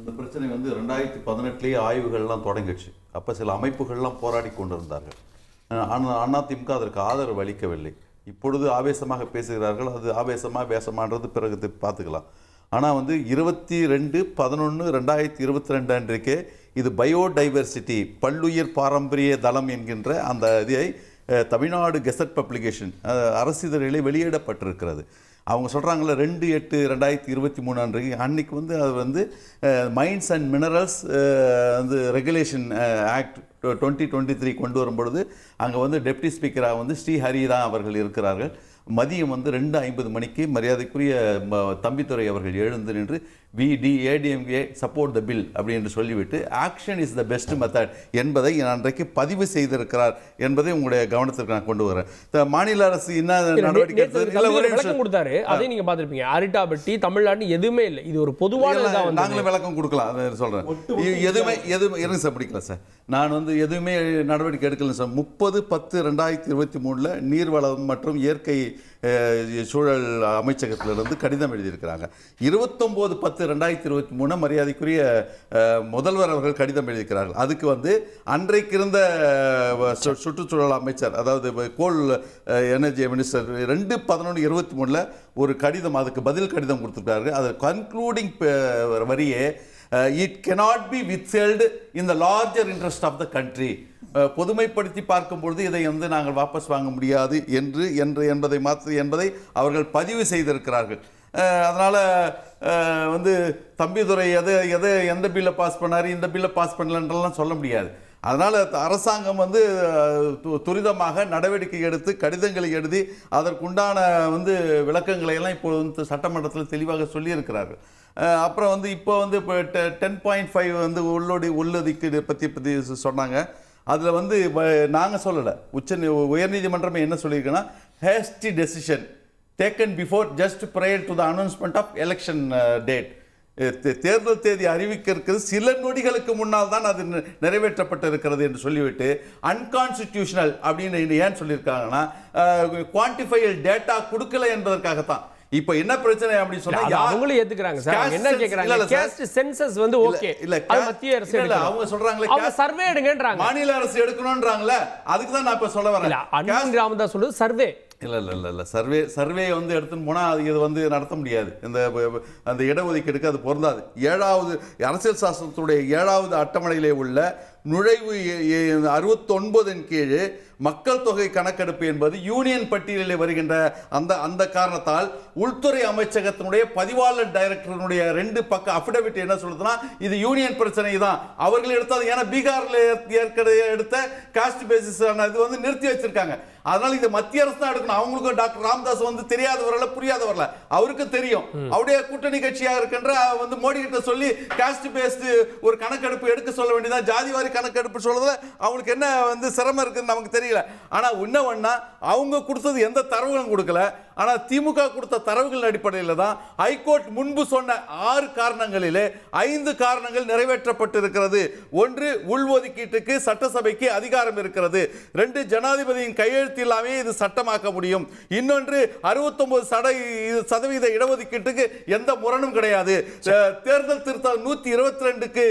இந்த பிரச்சனை வந்து 2018 ஆய்வுகள்லாம் தொடங்கிடுச்சு. அப்போ சில அமைப்புகள்லாம் போராடி கொண்டிருந்தார்கள். ஆனால் அதிமுக அதற்கு ஆதரவு அளிக்கவில்லை. இப்பொழுது ஆவேசமாக பேசுகிறார்கள். அது ஆவேசமாக வேசமானது பிறகு பார்த்துக்கலாம். ஆனால் வந்து 22/11/2022 அன்றைக்கே இது பயோடைவர்சிட்டி பல்லுயிர் பாரம்பரிய தளம் என்கின்ற அந்த இதை தமிழ்நாடு கெசட் பப்ளிகேஷன் அரசிதழிலே வெளியிடப்பட்டிருக்கிறது. அவங்க சொல்கிறாங்களே 2/8/2023 அன்றைக்கு வந்து அது வந்து மைன்ஸ் அண்ட் மினரல்ஸ் வந்து ரெகுலேஷன் ஆக்ட் 2023 கொண்டு வரும்பொழுது அங்கே வந்து டெப்டி ஸ்பீக்கராக வந்து ஸ்ரீஹரி தான் அவர்கள் இருக்கிறார்கள். மதியம் வந்து 2:50 மணிக்கு மரியாதைக்குரிய தம்பித்துறை அவர்கள் எழுந்து நின்று ADMK சப்போர்ட் த பில் அப்படி என்று சொல்லிவிட்டு action is the best method என்பதை அன்றைக்கு பதிவு செய்திருக்கிறார் என்பதை உங்களுடைய கவனத்திற்கு நான் கொண்டு வரேன். மாநில அரசு என்ன நடவடிக்கை கொடுத்தாரு அதை நீங்க பார்த்திருப்பீங்க. அரிட்டாபட்டி தமிழ்நாடு எதுவுமே இல்லை, இது ஒரு பொதுவான நாங்களும் விளக்கம் கொடுக்கலாம். அதை சொல்றேன். எதுவுமே பிடிக்கல சார். நான் வந்து எதுவுமே நடவடிக்கை எடுக்கல சார். 30/10/2023 நீர்வளம் மற்றும் இயற்கை சூழல் அமைச்சகத்திலிருந்து கடிதம் எழுதியிருக்கிறாங்க. 29/10/2023 மரியாதைக்குரிய முதல்வர் அவர்கள் கடிதம் எழுதியிருக்கிறார்கள். அதுக்கு வந்து அன்றைக்கு இருந்த சுற்றுச்சூழல் அமைச்சர், அதாவது கோல் எனர்ஜி மினிஸ்டர் 2/11/23 ஒரு கடிதம், அதுக்கு பதில் கடிதம் கொடுத்துருக்காரு. அது concluding வரியே it cannot be withheld in the larger interest of the country. பொதுமைப்படுத்தி பார்க்கும்பொழுது இதை வந்து நாங்கள் வாபஸ் வாங்க முடியாது என்பதை அவர்கள் பதிவு செய்திருக்கிறார்கள். அதனால் வந்து தம்பிதுரை எந்த பில்லை பாஸ் பண்ணார், இந்த பில்லை பாஸ் பண்ணலன்றலாம் சொல்ல முடியாது. அதனால் அரசாங்கம் வந்து துரிதமாக நடவடிக்கை எடுத்து கடிதங்களை எழுதி அதற்குண்டான வந்து விளக்கங்களை எல்லாம் இப்போ வந்து சட்டமன்றத்தில் தெளிவாக சொல்லியிருக்கிறார்கள். அப்புறம் வந்து இப்போ வந்து இப்போ 10.5 வந்து உள்ளொதுக்கீடு பற்றி சொன்னாங்க. அதில் வந்து நாங்கள் சொல்லலை, உயர்நீதிமன்றமே என்ன சொல்லியிருக்குன்னா, hasty decision taken before just prior to the announcement of election date. தேர்தல் தேதி அறிவிக்க இருக்கிறது சில நொடிகளுக்கு முன்னால் தான் அது நிறைவேற்றப்பட்டிருக்கிறது என்று சொல்லிவிட்டு அன்கான்ஸ்டிடியூஷனல் அப்படின்னு ஏன் சொல்லியிருக்காங்கன்னா, குவான்டிஃபையல் டேட்டா கொடுக்கல என்பதற்காகத்தான். இப்போ என்ன பிரச்சனை அப்படி சொன்னா அவங்களும் ஏத்துக்கறாங்க சார். என்ன கேக்குறாங்க, காஸ்ட் சென்சஸ் வந்து ஓகே இல்ல, மத்திய அரசு இல்ல, அவங்க சொல்றாங்களே அவங்க சர்வே எடுங்கன்றாங்க, மாநில அரசு எடுக்கணும்ன்றாங்களே. அதுக்கு தான் நான் இப்ப சொல்ல வரேன். அன்பு ராமதாஸ் சொல்றது சர்வே இல்ல சர்வே வந்து எடுத்துன்னு போனா அது இது வந்து நடத்த முடியாது. அந்த இடஒதுக்கீடுக்கு அது பொருந்தாது. 7வது அரசியல் சாசனத்துடைய 7வது அட்டவணையிலே உள்ள நுழைவு 69 கீழ் மக்கள் தொகை கணக்கெடுப்பு என்பது யூனியன் பட்டியலில் வருகின்ற அந்த காரணத்தால் உள்துறை அமைச்சகத்தினுடைய பதிவாளர் டைரக்டருடைய 2 பக்க அஃபிடவிட் என்ன சொல்லுதுன்னா, இது யூனியன் பிரச்சனை தான் அவர்கள் எடுத்தது. ஏன்னா பீகார்ல ஏற்கனவே எடுத்த காஸ்ட் பேசிஸ் இது வந்து நிறுத்தி வச்சிருக்காங்க. அதனால இது மத்திய அரசு தான் எடுக்கணும். அவங்களுக்கு டாக்டர் ராமதாஸ் வந்து தெரியாதவர்கள புரியாதவர்கள அவருக்கு தெரியும். அவருடைய கூட்டணி கட்சியாக இருக்கின்ற வந்து மோடி கிட்ட சொல்லி காஸ்ட் பேஸ்ட் ஒரு கணக்கெடுப்பு எடுக்க சொல்ல வேண்டியதான். ஜாதிவாரி கணக்கெடுப்பு சொல்றதுல அவங்களுக்கு என்ன வந்து சிரமம் இருக்குன்னு நமக்கு தெரியல. ஆனா உன்னவண்ணா அவங்க கொடுத்தது எந்த தரவுகளும் கொடுக்கல. ஆனா திமுக கொடுத்த தரவுகள் அடிப்படையில் தான் ஹைகோர்ட் முன்பு சொன்ன 6 காரணங்களிலே 5 காரணங்கள் நிறைவேற்றப்பட்டிருக்கிறது. 1, உள்ஒதுக்கீட்டுக்கு சட்டசபைக்கு அதிகாரம் இருக்கிறது. 2, ஜனாதிபதியின் கையெழுத்து இல்லாமே இது சட்டமாக்க முடியும். இன்னொன்று 69% இடஒதுக்கீட்டுக்கு எந்த முரணும் கிடையாது. தேர்தல் திருத்தம் 122க்கு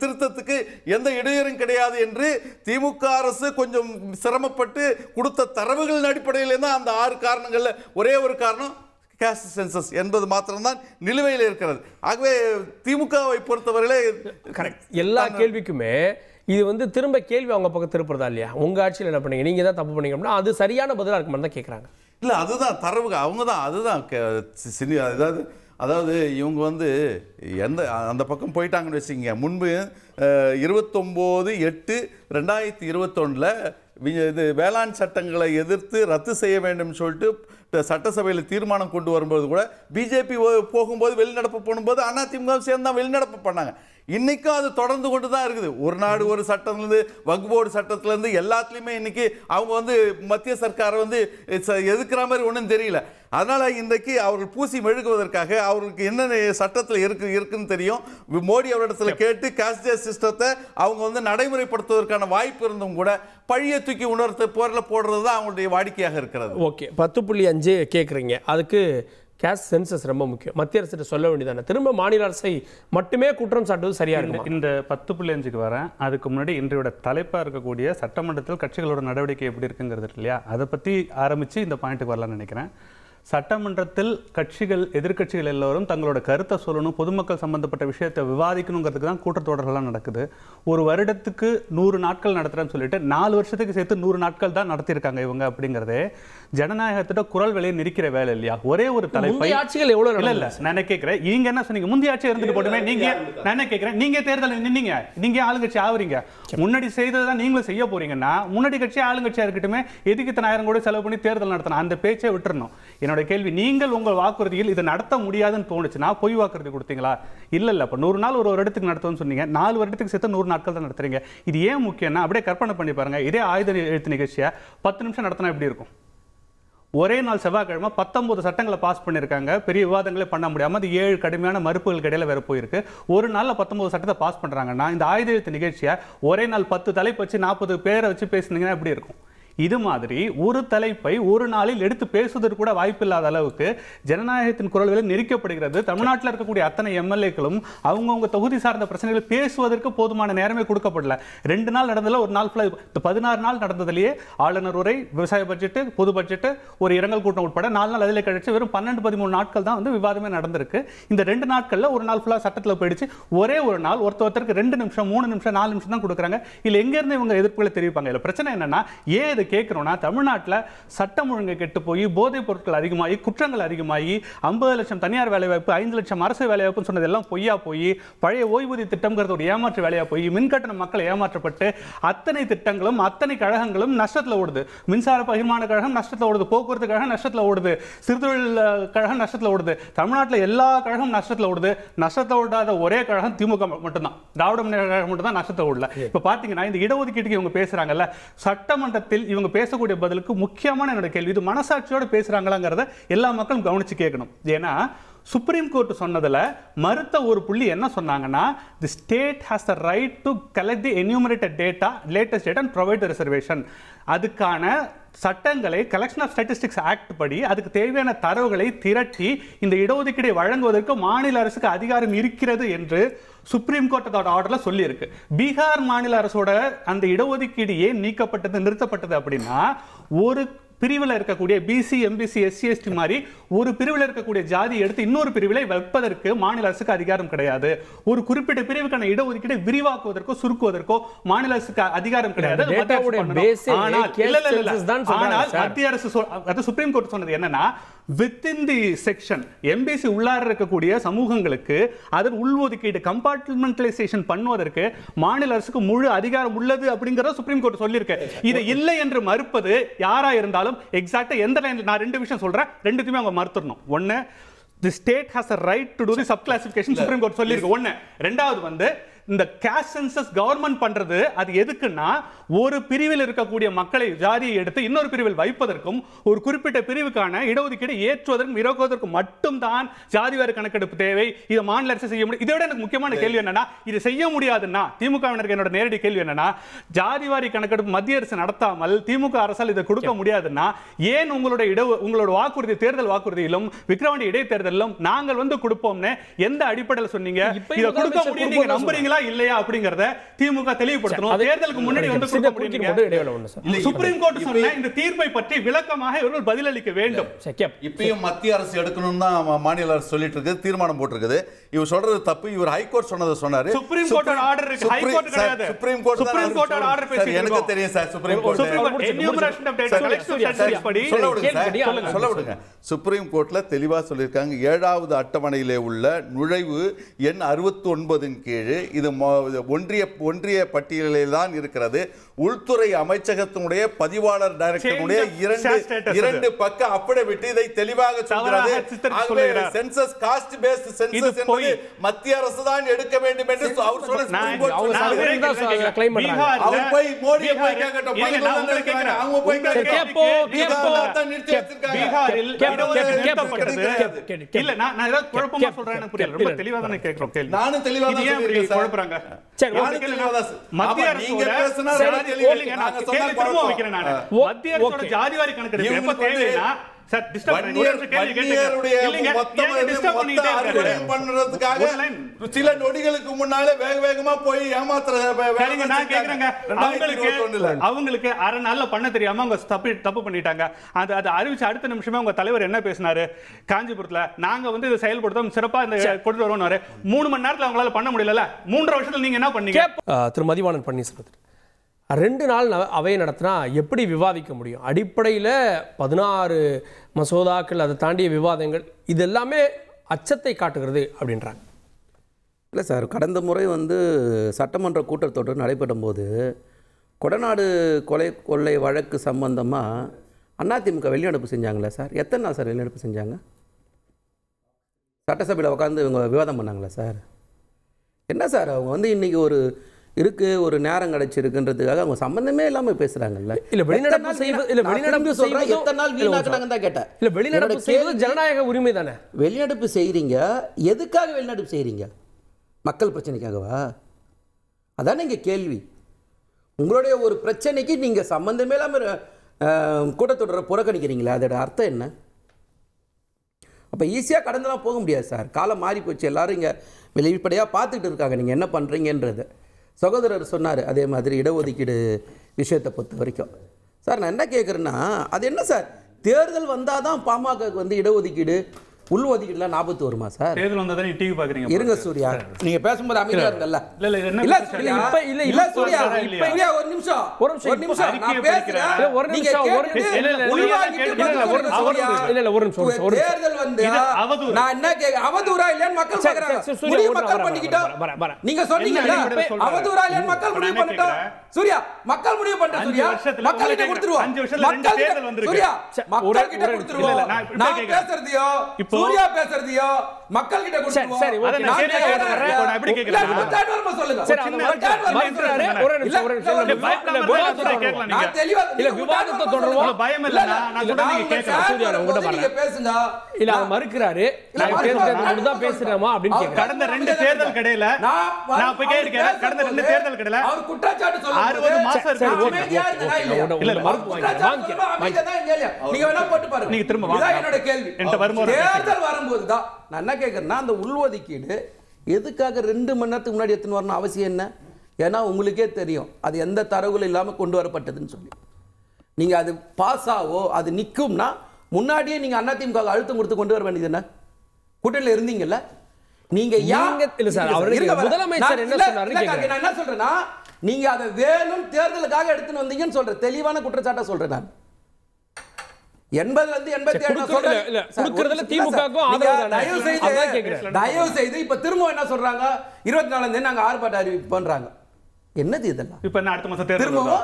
திருத்தத்துக்கு எந்த இடையூறும் கிடையாது என்று திமுக அரசு கொஞ்சம் சிரமப்பட்டு கொடுத்த தரவுகளின் அடிப்படையில் தான் அந்த 6 காரணங்கள்ல ஒரே ஒரு காரணம் காஸ்ட் சென்சஸ் என்பது மாத்திரம்தான் நிலுவையில் இருக்கிறது. ஆகவே திமுகவை பொறுத்தவரையிலே கரெக்ட். எல்லா கேள்விக்குமே இது வந்து திரும்ப கேள்வி அவங்க பக்கம் திருப்புறதா இல்லையா? உங்க ஆட்சியில் என்ன பண்ணீங்க, நீங்க தான் தப்பு பண்ணீங்க அப்படின்னா அது சரியான பதிலாக இருக்குமான்னு தான் கேட்குறாங்க. இல்லை, அதுதான் தரவு. அவங்க தான் அதுதான் அதாவது இவங்க வந்து அந்த பக்கம் போயிட்டாங்கன்னு வச்சுக்கோங்க. முன்பு 29/8/2021 இது வேளாண் சட்டங்களை எதிர்த்து ரத்து செய்ய வேண்டும் சொல்லிட்டு சட்டசபையில் தீர்மானம் கொண்டு வரும்போது கூட பிஜேபி போகும்போது வெளிநடப்பு போகும்போது அதிமுக சேர்ந்து தான் வெளிநடப்பு பண்ணாங்க. இன்னைக்கும் அது தொடர்ந்து கொண்டு தான் இருக்குது. ஒரு நாடு ஒரு சட்டத்திலேருந்து வக்ஃப் போர்டு சட்டத்திலேருந்து எல்லாத்துலேயுமே இன்னைக்கு அவங்க வந்து மத்திய சர்க்காரை வந்து எதுக்குற மாதிரி ஒன்றும் தெரியல. அதனால இன்றைக்கு அவர்கள் பூசி மெழுகுவதற்காக அவர்களுக்கு என்னென்ன சட்டத்தில் இருக்குன்னு தெரியும். மோடி அவரிடத்தில் கேட்டு காஸ்ட் சிஸ்டத்தை அவங்க வந்து நடைமுறைப்படுத்துவதற்கான வாய்ப்பு இருந்தும் கூட பழிய தூக்கி உணர்த்த போரில் போடுறது தான் அவங்களுடைய வாடிக்கையாக இருக்கிறது. ஓகே, 10.5 கேட்குறீங்க. அதுக்கு கேஸ்ட் சென்சஸ் ரொம்ப முக்கியம். மத்திய அரசு சொல்ல வேண்டியதானே, திரும்ப மாநில அரசை மட்டுமே குற்றம் சாட்டுவது சரியா இருக்கும். இந்த 10.5க்கு வரேன். அதுக்கு முன்னாடி இன்றையோட தலைப்பாக இருக்கக்கூடிய சட்டமன்றத்தில் கட்சிகளோட நடவடிக்கை எப்படி இருக்குங்கிறது இல்லையா, அதை பற்றி ஆரம்பித்து இந்த பாயிண்ட்டுக்கு வரலாம்னு நினைக்கிறேன். சட்டமன்றத்தில் கட்சிகள் எதிர்க்கட்சிகள் எல்லோரும் தங்களோட கருத்தை சொல்லணும், பொதுமக்கள் சம்பந்தப்பட்ட விஷயத்தை விவாதிக்கணுங்கிறதுக்கு தான் கூட்டத்தொடர்கள்லாம் நடக்குது. ஒரு வருடத்துக்கு 100 நாட்கள் நடத்துகிறேன்னு சொல்லிட்டு 4 வருஷத்துக்கு சேர்த்து 100 நாட்கள் தான் நடத்தியிருக்காங்க இவங்க. அப்படிங்கிறதே ஜனநாயகத்திட்ட குரல் வேலையை நிற்கிற வேலை இல்லையா? ஒரே ஒரு தலைப்பை ஆட்சிகள் எவ்வளவு இல்ல நான் கேட்கிறேன், நீங்க என்ன சொன்னீங்க? முந்தைய ஆட்சி இருந்துட்டு போட்டுமே. நீங்க நான் என்ன கேட்கிறேன், நீங்க தேர்தல் நின்னீங்க, நீங்க ஆளுங்கட்சி ஆவறீங்க, முன்னாடி செய்ததான் நீங்களும் செய்ய போறீங்கன்னா முன்னாடி கட்சி ஆளுங்கட்சியா இருக்கட்டுமே, எதுக்கு இத்தனை 1000 கோடி செலவு பண்ணி தேர்தல் நடத்தணும்? அந்த பேச்சை விட்டுறணும். என்னோட கேள்வி, நீங்கள் உங்கள் வாக்குறுதியில் இதை நடத்த முடியாதுன்னு தோணுச்சுன்னா பொய் வாக்குறுதி கொடுத்தீங்களா? இல்ல அப்ப 100 நாள் ஒரு வருடத்துக்கு நடத்தும்னு சொன்னீங்க, 4 வருடத்துக்கு சேர்த்து 100 நாட்கள் தான் நடத்துறீங்க. இது ஏன் முக்கியம்னா அப்படியே கற்பனை பண்ணி பாருங்க, இதே ஆயுத எழுத்து நிகழ்ச்சியை 10 நிமிஷம் நடத்தினா எப்படி இருக்கும்? ஒரே நாள் செவ்வாய்க்கிழமை 19 சட்டங்களை பாஸ் பண்ணியிருக்காங்க, பெரிய விவாதங்களே பண்ண முடியாமல் அது 7 கடுமையான மறுப்புகளுக்கு இடையில வேற போயிருக்கு. ஒரு நாளில் 19 சட்டத்தை பாஸ் பண்ணுறாங்கன்னா இந்த ஆயுத எழுத்து நிகழ்ச்சியை ஒரே நாள் 10 தலைப்பு வச்சு 40 பேரை வச்சு பேசுனீங்கன்னா எப்படி இருக்கும்? இது மாதிரி ஒரு தலைப்பை ஒரு நாளில் எடுத்து பேசுவதற்கு கூட வாய்ப்பில்லாத அளவுக்கு ஜனநாயகத்தின் குரல்களை நெரிக்கப்படுகிறது. தமிழ்நாட்டில் இருக்கக்கூடிய அத்தனை எம்எல்ஏக்களும் அவங்கவுங்க தொகுதி சார்ந்த பிரச்சனைகளை பேசுவதற்கு போதுமான நேரமே கொடுக்கப்படல. 2 நாள் நடந்ததில் ஒரு நாள் ஃபுல்லாக 16 நாள் நடந்ததிலேயே ஆளுநர் உரை, விவசாய பட்ஜெட்டு, பொது பட்ஜெட்டு, ஒரு இரங்கல் கூட்டம் உட்பட 4 நாள் அதில் கழிச்சு வெறும் 12-13 நாட்கள் தான் வந்து விவாதமே நடந்திருக்கு. இந்த 2 நாட்களில் ஒரு நாள் ஃபுல்லாக சட்டத்தில் போயிடுச்சு. ஒரே ஒரு நாள் ஒருத்தருக்கு 2 நிமிஷம் 3 நிமிஷம் 4 நிமிஷம் தான் கொடுக்குறாங்க. இல்லை எங்கேருந்து இவங்க எதிர்ப்புகளை தெரிவிப்பாங்க? இல்லை பிரச்சனை என்னன்னா, ஏன் இதை கேட்கிறோம்னா, தமிழ்நாட்டில் சட்டம் ஒழுங்கு கெட்டு போய் போதைப் பொருட்கள் அதிகமாகி குற்றங்கள் அதிகமாகி 50 லட்சம் தனியார் வேலைவாய்ப்பு 5 லட்சம் அரசு வேலைவாய்ப்புன்னு சொன்னதெல்லாம் பொய்யா போய், பழைய ஓய்வூதிய திட்டம்ங்கிறது ஒரு ஏமாற்று வேலையா போய், மின்கட்டண மக்கள் ஏமாற்றப்பட்டு அத்தனை திட்டங்களும் அத்தனை கழகங்களும் நஷ்டத்தில் ஓடுது. மின்சார பகிர்மான கழகம் நஷ்டத்தில் ஓடுது, போக்குவரத்து கழகம் நஷ்டத்தில் ஓடுது, சிறுதொழில் கழகம் நஷ்டத்தில் ஓடுது. தமிழ்நாட்டில் எல்லா கழகம் நஷ்டத்தில் ஓடுது. நஷ்டத்தில் ஓடாத ஒரே கழகம் திமுக மட்டும்தான், திராவிட முன்னேற்ற கழகம் மட்டும் தான் நஷ்டத்தில் ஓடல. இப்போ பார்த்தீங்கன்னா இந்த இடஒதுக்கீட்டுக்கு இவங்க பேசுறாங்கல்ல, சட்டமன்றத்தில் இவங்க பேசக்கூடிய பதிலுக்கு முக்கியமான என்னோட கேள்வி, இது மனசாட்சியோட பேசுறாங்களாங்கிறத எல்லா மக்களும் கவனிச்சு கேட்கணும். ஏன்னா சுப்ரீம் கோர்ட் சொன்னதுல மறுத்த ஒரு புள்ளி என்ன சொன்னாங்கன்னா, the state has the right to collect the enumerated data, latest data and provide the reservation. அதுக்கான சட்டங்களை கலெக்ஷன் ஆஃப் ஸ்டாட்டிஸ்டிக்ஸ் ஆக்ட் படி அதுக்கு தேவையான தரவுகளை திரட்டி இந்த இடஒதுக்கீடை வழங்குவதற்கு மாநில அரசுக்கு அதிகாரம் இருக்கிறது என்று சுப்ரீம் கோர்ட் ஆர்டர்ல சொல்லி இருக்கு. பீகார் மாநில அரசோட அந்த இடஒதுக்கீடு ஏன் நீக்கப்பட்டது, நிறுத்தப்பட்டது அப்படின்னா, ஒரு பிரிவில் இருக்கக்கூடிய பிசி, எம்பிசி, எஸ்சி, எஸ்டி மாதிரி ஒரு பிரிவில் இருக்கக்கூடிய ஜாதி எடுத்து இன்னொரு பிரிவிலை வைப்பதற்கு மாநில அரசுக்கு அதிகாரம் கிடையாது. ஒரு குறிப்பிட்ட பிரிவுக்கான இடஒதுக்கீட்டை விரிவாக்குவதற்கோ சுருக்குவதற்கோ மாநில அரசுக்கு அதிகாரம் கிடையாது. ஆனால் மத்திய அரசு சுப்ரீம் கோர்ட் சொன்னது என்னன்னா, within the section எம்பிசி உள்ளார இருக்கக்கூடிய சமூகங்களுக்கு அதன் உள்ஒதுக்கீடு கம்பார்ட்மெண்டலைசேஷன் பண்ணுவதற்கு மாநில அரசுக்கு முழு அதிகாரம் உள்ளது அப்படிங்கறத சுப்ரீம் கோர்ட் சொல்லியிருக்கு. இது இல்லை என்று மறுப்பது யாரா இருந்தாலும் எக்ஸாக்ட்டா எந்த லைன்ல, நான் 2 விஷயம் சொல்றேன், ரெண்டுத்துமே அவங்க மறுத்துறணும். ஒன்னு, the state has a right to do the subclassification, supreme court சொல்லியிருக்கு. ஒன்னு. ரெண்டாவது வந்து இந்த கேஸ்ட் சென்சஸ் கவர்மெண்ட் பண்றது அது எதுக்குன்னா, ஒரு பிரிவில் இருக்கக்கூடிய மக்களை ஜாதியை எடுத்து இன்னொரு பிரிவில் வைப்பதற்கும் ஒரு குறிப்பிட்ட பிரிவுக்கான இடஒதுக்கீடு ஏற்றுவதற்கும் இறக்குவதற்கும் மட்டும்தான் ஜாதிவாரி கணக்கெடுப்பு தேவை. இதை மாநில அரசு செய்ய முடியும். இதோட எனக்கு முக்கியமான கேள்வி என்னன்னா, இது செய்ய முடியாதுன்னா திமுகவினருக்கு என்னோட நேரடி கேள்வி என்னன்னா, ஜாதிவாரி கணக்கெடுப்பு மத்திய அரசு நடத்தாமல் திமுக அரசால் இதை கொடுக்க முடியாதுன்னா, ஏன் உங்களோட வாக்குறுதி, தேர்தல் வாக்குறுதியிலும் விக்கிரவாண்டி இடைத்தேர்தலிலும் நாங்கள் வந்து கொடுப்போம்னு எந்த அடிப்படையில் சொன்னீங்க? இதை கொடுக்க முடியும் நீங்க நம்புறீங்களா இல்லையா அப்படிங்கறத திமுக தெளிவுபடுத்தணும். தேர்தலுக்கு முன்னாடி வந்து கொடுக்க முடியும். சுப்ரீம் கோர்ட் சொன்ன இந்த தீர்ப்பை பற்றி விளக்கமாக இவர்கள் பதிலளிக்க வேண்டும். இப்பயும் மத்திய அரசு எடுக்கணும் தான் மாநில அரசு சொல்லிட்டு இருக்கு, தீர்மானம் போட்டிருக்குது. இவர் சொல்றது தப்பு. இவர் ஹைகோர்ட் சொன்னதை சொன்னாரு. சுப்ரீம் கோர்ட் ஆர்டர் இருக்கு, ஹைகோர்ட் கிடையாது. சுப்ரீம் கோர்ட் ஆர்டர் பேசி எனக்கு தெரியும் sir. Supreme court enumeration of data collection statistics படி சொல்ல விடுங்க. சுப்ரீம் கோர்ட்ல தெளிவா சொல்லிருக்காங்க, 7வது அட்டவணையிலே உள்ள நுழைவு எண் 69 கீழ் இது ஒன்றிய பட்டியலில் தான் இருக்கிறது. உள்துறை அமைச்சகத்தினுடைய பதிவாளர் டைரக்டருடைய 2 பக்க அஃபிடவிட் இதை தெளிவாக சொல்கிறது. சென்சஸ் காஸ்ட் பேஸ்ட் சென்சஸ் என்பது மத்திய அரசு தான் எடுக்க வேண்டும் என்று அவர் சொல்ல சுப்ரீம் கோர்ட் அவர் போய் மோடியை போய் கேட்கட்டும். அவங்க போய் பீகாரில் இல்ல நான் ஏதாவது குழப்பமா சொல்றேன், எனக்கு புரியல. ரொம்ப தெளிவா தான் கேக்குறோம் கேள்வி. நானும் தெளிவா தான் சொல்றேன். குழப்பறாங்க. மத்திய அரசோட ஜாதிவாரி கணக்கெடுப்பு எப்ப தேவைன்னா சார் டிஸ்டர்ப் பண்ணி ஒரு நிமிஷம் கேள்வி வன்னியருடைய இல்லங்க மொத்த அறுவடை பண்றதுக்காக சில நொடிகளுக்கு முன்னாலே வேகமா போய் ஏமாத்துற சரிங்க, நான் கேக்குறேங்க. அவங்களுக்கு அரை நாள்ல பண்ண தெரியாம அவங்க தப்பு பண்ணிட்டாங்க. அது அறிவிச்ச அடுத்த நிமிஷமே உங்க தலைவர் என்ன பேசினாரு காஞ்சிபுரத்துல, நாங்க வந்து இதை செயல்படுத்தோம் சிறப்பா இந்த கொண்டு வருவோம். 3 மணி நேரத்துல அவங்களால பண்ண முடியல. 3.5 வருஷத்துல நீங்க என்ன பண்ணீங்க? திரு மதிவாணன் பன்னீர்செல்வம் 2 நாள் அவையை நடத்தினா எப்படி விவாதிக்க முடியும்? அடிப்படையில் 16 மசோதாக்கள், அதை தாண்டிய விவாதங்கள், இது எல்லாமே அச்சத்தை காட்டுகிறது அப்படின்றாங்க. இல்லை சார், கடந்த முறை வந்து சட்டமன்ற கூட்டத்தொடர் நடைபெறும் போது கொடநாடு கொள்ளை வழக்கு சம்பந்தமாக அதிமுக வெளிநடப்பு செஞ்சாங்களே சார். எத்தனை நாள் சார் வெளிநடப்பு செஞ்சாங்க? சட்டசபையில் உட்காந்து இவங்க விவாதம் பண்ணாங்களா சார்? என்ன சார் அவங்க வந்து இன்றைக்கி ஒரு நேரம் கிடைச்சிருக்குன்றதுக்காக அவங்க சம்பந்தமே இல்லாம பேசுறாங்கல்ல. இல்ல வெளிநடப்பு செய்வது, இல்ல வெளிநடப்பு செய்வது எத்தனை நாள் வீணாக்குனாங்கன்னு தான் கேட்டேன். இல்ல வெளிநடப்பு செய்வது ஜனநாயக உரிமை தானே. வெளிநடப்பு செய்றீங்க, எதுக்காக வெளிநடப்பு செய்றீங்க? மக்கள் பிரச்சனைக்காகவா? அதான் நீங்க கேள்வி. உங்களுடைய ஒரு பிரச்சனைக்கு நீங்க சம்பந்தமே இல்லாம கூட்டத்தொடரை புறக்கணிக்கிறீங்களா? அதோட அர்த்தம் என்ன? அப்போ ஈஸியாக கடந்தெல்லாம் போக முடியாது சார். காலம் மாறி போச்சு. எல்லாரும் இங்கே வெளிப்படையாக பார்த்துட்டு இருக்காங்க நீங்கள் என்ன பண்ணுறீங்கன்றது. சகோதரர் சொன்னார் அதே மாதிரி இடஒதுக்கீடு விஷயத்தை பொறுத்த வரைக்கும். சார் நான் என்ன கேட்குறேன்னா, அது என்ன சார், தேர்தல் வந்தால் தான் பாமகக்கு வந்து இடஒதுக்கீடு உள் ஒதுக்கீடுலாம் ஞாபகத்து வருமா சார்? தேர்தல் வந்தா தான் டிவி பாக்குறீங்க. இருங்க சூர்யா, நீங்க பேசும்போது அமைதியா இருங்கல்ல. இல்ல என்ன இல்ல சூர்யா, இல்ல சூர்யா, சூர்யா ஒரு நிமிஷம் நான் பேசுறேன். நீங்க தேர்தல் வந்து நான் என்ன அவதூறா இல்லையான்னு மக்கள் பார்க்கறாங்க. முடிவு மக்கள் பண்ணிக்கிட்டோம். நீங்க சொன்னீங்கல்ல அவதூறா இல்லையான்னு மக்கள் முடிவு பண்ணிட்டோம். சூர்யா, மக்கள் முடிவு பண்ணிட்டோம். சூர்யா, மக்கள் கிட்ட கொடுத்துருவோம். 5 வருஷத்துல 2 தேர்தல் வந்திருக்கு. சூர்யா, மக்கள் கிட்ட கொடுத்துருவோம். நான் பேசுறதையோ சூர்யா பேசுறதையோ மக்கள் கிட்ட கொடுத்துருவோம். சரி, ஓகே, நான் கேக்குறேன். நான் எப்படி கேக்குறேன் சொல்லுங்க. சரி, அந்த மறுக்கறாரு. ஒரு நிமிஷம் நான் தெளிவா இல்ல விவாதத்தை தொடருவோம். பயம் இல்ல. நான் சொல்றத நீங்க கேக்குறீங்க. சூர்யா உங்ககிட்ட நீங்க பேசுங்க. இல்ல அவன் மறுக்கறாரு. நான் தேர்தல் மட்டும் தான் பேசுறேமா அப்படின்னு கேக்குறேன். கடந்த 2 தேர்தல் கடையில நான் போய் கேக்குறேன். கடந்த 2 தேர்தல் கடையில அவர் குற்றச்சாட்டு சொல்லுங்க. 60 மாசம் இருக்கு. இல்ல மறுப்பு நீங்க வேணா போட்டு பாருங்க. நீங்க திரும்ப வாங்க. இதான் என்னோட கேள்வி. தேர்தல் வரும்போது தான் நான் என்ன கேக்குறேன்னா, அந்த உள்ஒதுக்கீடு எதுக்காக 2 மணி நேரத்துக்கு முன்னாடி எடுத்துன்னு வரணும் அவசியம் என்ன? ஏன்னா உங்களுக்கே தெரியும் அது எந்த தரவுகள் இல்லாமல் கொண்டு வரப்பட்டதுன்னு சொல்லி. நீங்க அது பாஸ் ஆவோ அது நிற்கும்னா முன்னாடியே நீங்க அதிமுக அழுத்தம் கொடுத்து கொண்டு வர வேண்டியது என்ன? கூட்டணியில் இருந்தீங்கல்ல நீங்க. இல்ல சார், முதலமைச்சர் என்ன சொன்னாரு? நான் என்ன சொல்றேன்னா, நீங்க அதை வேணும் தேர்தலுக்காக எடுத்துன்னு வந்தீங்கன்னு சொல்றேன். தெளிவான குற்றச்சாட்டை சொல்றேன் நான். 80 இருந்து 87 தயவு செய்து இப்ப திரும்ப என்ன சொல்றாங்க, 24 தேதி நாங்க ஆர்ப்பாட்ட அறிவிப்பு பண்றாங்க. என்னது இதெல்லாம்? இப்ப என்ன அடுத்த மாசம் தேர்தல் திரும்ப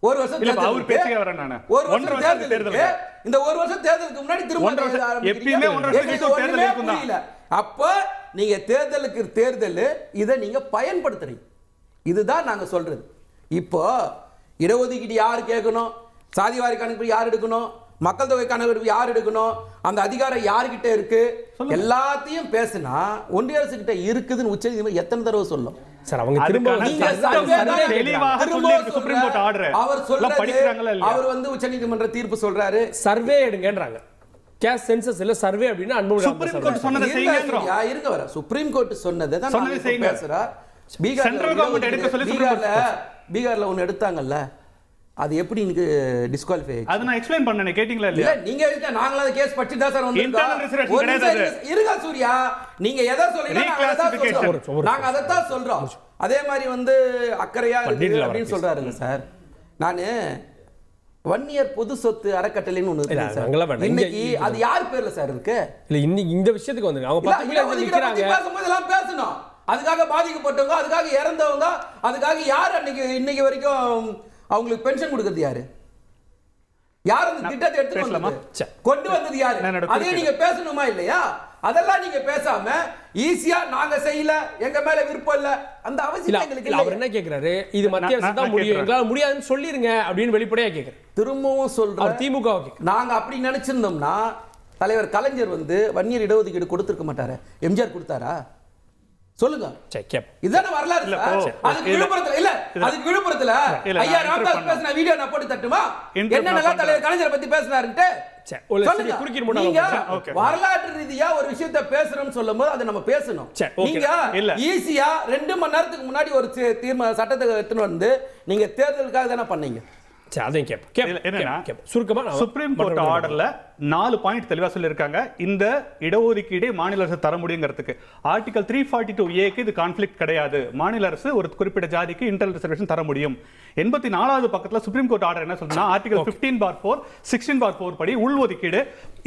ஒரு வருஷம் இல்ல அவர் பேசியே வரேன் நானு. ஒரு வருஷம் தேர்தல். இந்த ஒரு வருஷம் தேர்தலுக்கு முன்னாடி திரும்ப எப்பவுமே 1 வருஷம் தேர்தல் இருக்கும்ல. அப்ப நீங்க தேர்தல் இதை நீங்க பயன்படுத்துறீங்க. இதுதான் நாங்க சொல்றது. இப்போ இடஒதுக்கீடு யார் கேட்கணும், சாதிவாரி கணக்கு யார் எடுக்கணும், மக்கள் தொகை கணக்கெடுப்பு யார் எடுக்கணும், அந்த அதிகாரம் யார்கிட்ட இருக்கு, எல்லாத்தையும் பேசினா ஒன்றிய அரசு கிட்ட இருக்குதுன்னு உச்சநீதிமன்றம் எத்தனை தடவை சொல்லும் சார்? அவங்க திரும்ப அவர் வந்து உச்சநீதிமன்ற தீர்ப்பு சொல்றாரு, சர்வே எடுங்கன்றாங்க. கேஸ் சென்சஸ் இல்ல சர்வே அப்படினா சுப்ரீம் கோர்ட் சொன்னதை செய்யுங்கன்றோம். இருங்க வர சுப்ரீம் கோர்ட் சொன்னதை தான் நான் பேசுறேன். சென்ட்ரல் கவர்மெண்ட் எடுக்க சொல்லி பீகார்ல ஒன்னு எடுத்தாங்கல்ல, அது எப்படி எனக்கு டிஸ்குவாலிஃபை ஆச்சு? அது நான் எக்ஸ்பிளைன் பண்ணனே, கேட்டிங்களா இல்லையா? இல்ல நீங்க எழுதிட்ட, நாங்கள அந்த கேஸ் பற்றி தான் சார் வந்திருக்கோம். இருங்க சூர்யா, நீங்க எதை சொல்றீங்க நாங்க அத தான் சொல்றோம். அதே மாதிரி வந்து அக்கறையா இருக்கு அப்படினு சொல்றாருங்க சார். நானு வன்னியர் பொது சொத்து அறக்கட்டளைன்னு ஒன்னு இருக்கு சார். இன்னைக்கு அது யார் பேர்ல சார் இருக்கு? இல்ல இன்னைக்கு இந்த விஷயத்துக்கு வந்துங்க. அவங்க 10 பேர் நிக்கறாங்க. பேசும்போது எல்லாம் பேசணும். அதுக்காக பாதிக்கப்பட்டவங்க, அதுக்காக இறந்தவங்க, அதுக்காக யார் இன்னைக்கு வரைக்கும் அவங்களுக்கு பென்ஷன் கொடுக்கிறது யாரு? யார் அந்த திட்டத்தை எடுத்து கொண்டு வந்தது யாரு? அதே நீங்க பேசணுமா இல்லையா? அதெல்லாம் நீங்க பேசாம ஈஸியா நாங்க செய்யல, எங்க மேல விருப்பம் இல்ல, அந்த அவசியம் எங்களுக்கு இல்ல. அவர் என்ன கேக்குறாரு, இது மத்திய அரசு தான் முடியும், எங்களால முடியாதுன்னு சொல்லிருங்க அப்படின்னு வெளிப்படையா கேக்குறாரு. திரும்பவும் சொல்றாரு திமுக நாங்க அப்படி நினைச்சிருந்தோம்னா தலைவர் கலைஞர் வந்து வன்னியர் இடஒதுக்கீடு கொடுத்திருக்க மாட்டாரு. எம்ஜிஆர் கொடுத்தாரா? சொல்லுங்க. இதான வரலாறு. அதுக்கு விழுப்புரத்துல இல்ல, அதுக்கு விழுப்புரத்துல ஐயா ராமதாஸ் பேசின வீடியோ நான் போட்டு தட்டுமா? என்ன நல்லா தலைவர் கலைஞரை பத்தி பேசினாருன்ட்டு வரலாற்று ரீதியா ஒரு விஷயத்தை பேசுறோம்னு சொல்லும்போது அதை நம்ம பேசணும். நீங்க ஈஸியா 2 மணி நேரத்துக்கு முன்னாடி ஒரு சட்டத்தை எடுத்துன்னு வந்து நீங்க தேர்தலுக்காக தானே பண்ணீங்க. சுப்ரீம் கோர்ட் ஆர்டர்ல 4 பாயிண்ட் தெளிவா சொல்லியிருக்காங்க. இந்த இடஒதுக்கீடு மாநில அரசு தர முடியுங்கிறதுக்கு ஆர்டிகல் 342A இது கான்ஃபிளிக்ட் கிடையாது. மாநில அரசு ஒரு குறிப்பிட்ட ஜாதிக்கு இன்டர்னல் ரிசர்வேஷன் தர முடியும். 84வது பக்கத்துல சுப்ரீம் கோர்ட் ஆர்டர் என்ன சொல்றதுன்னா ஆர்டிகல் 15/4 16/4 படி உள்ஒதுக்கீடு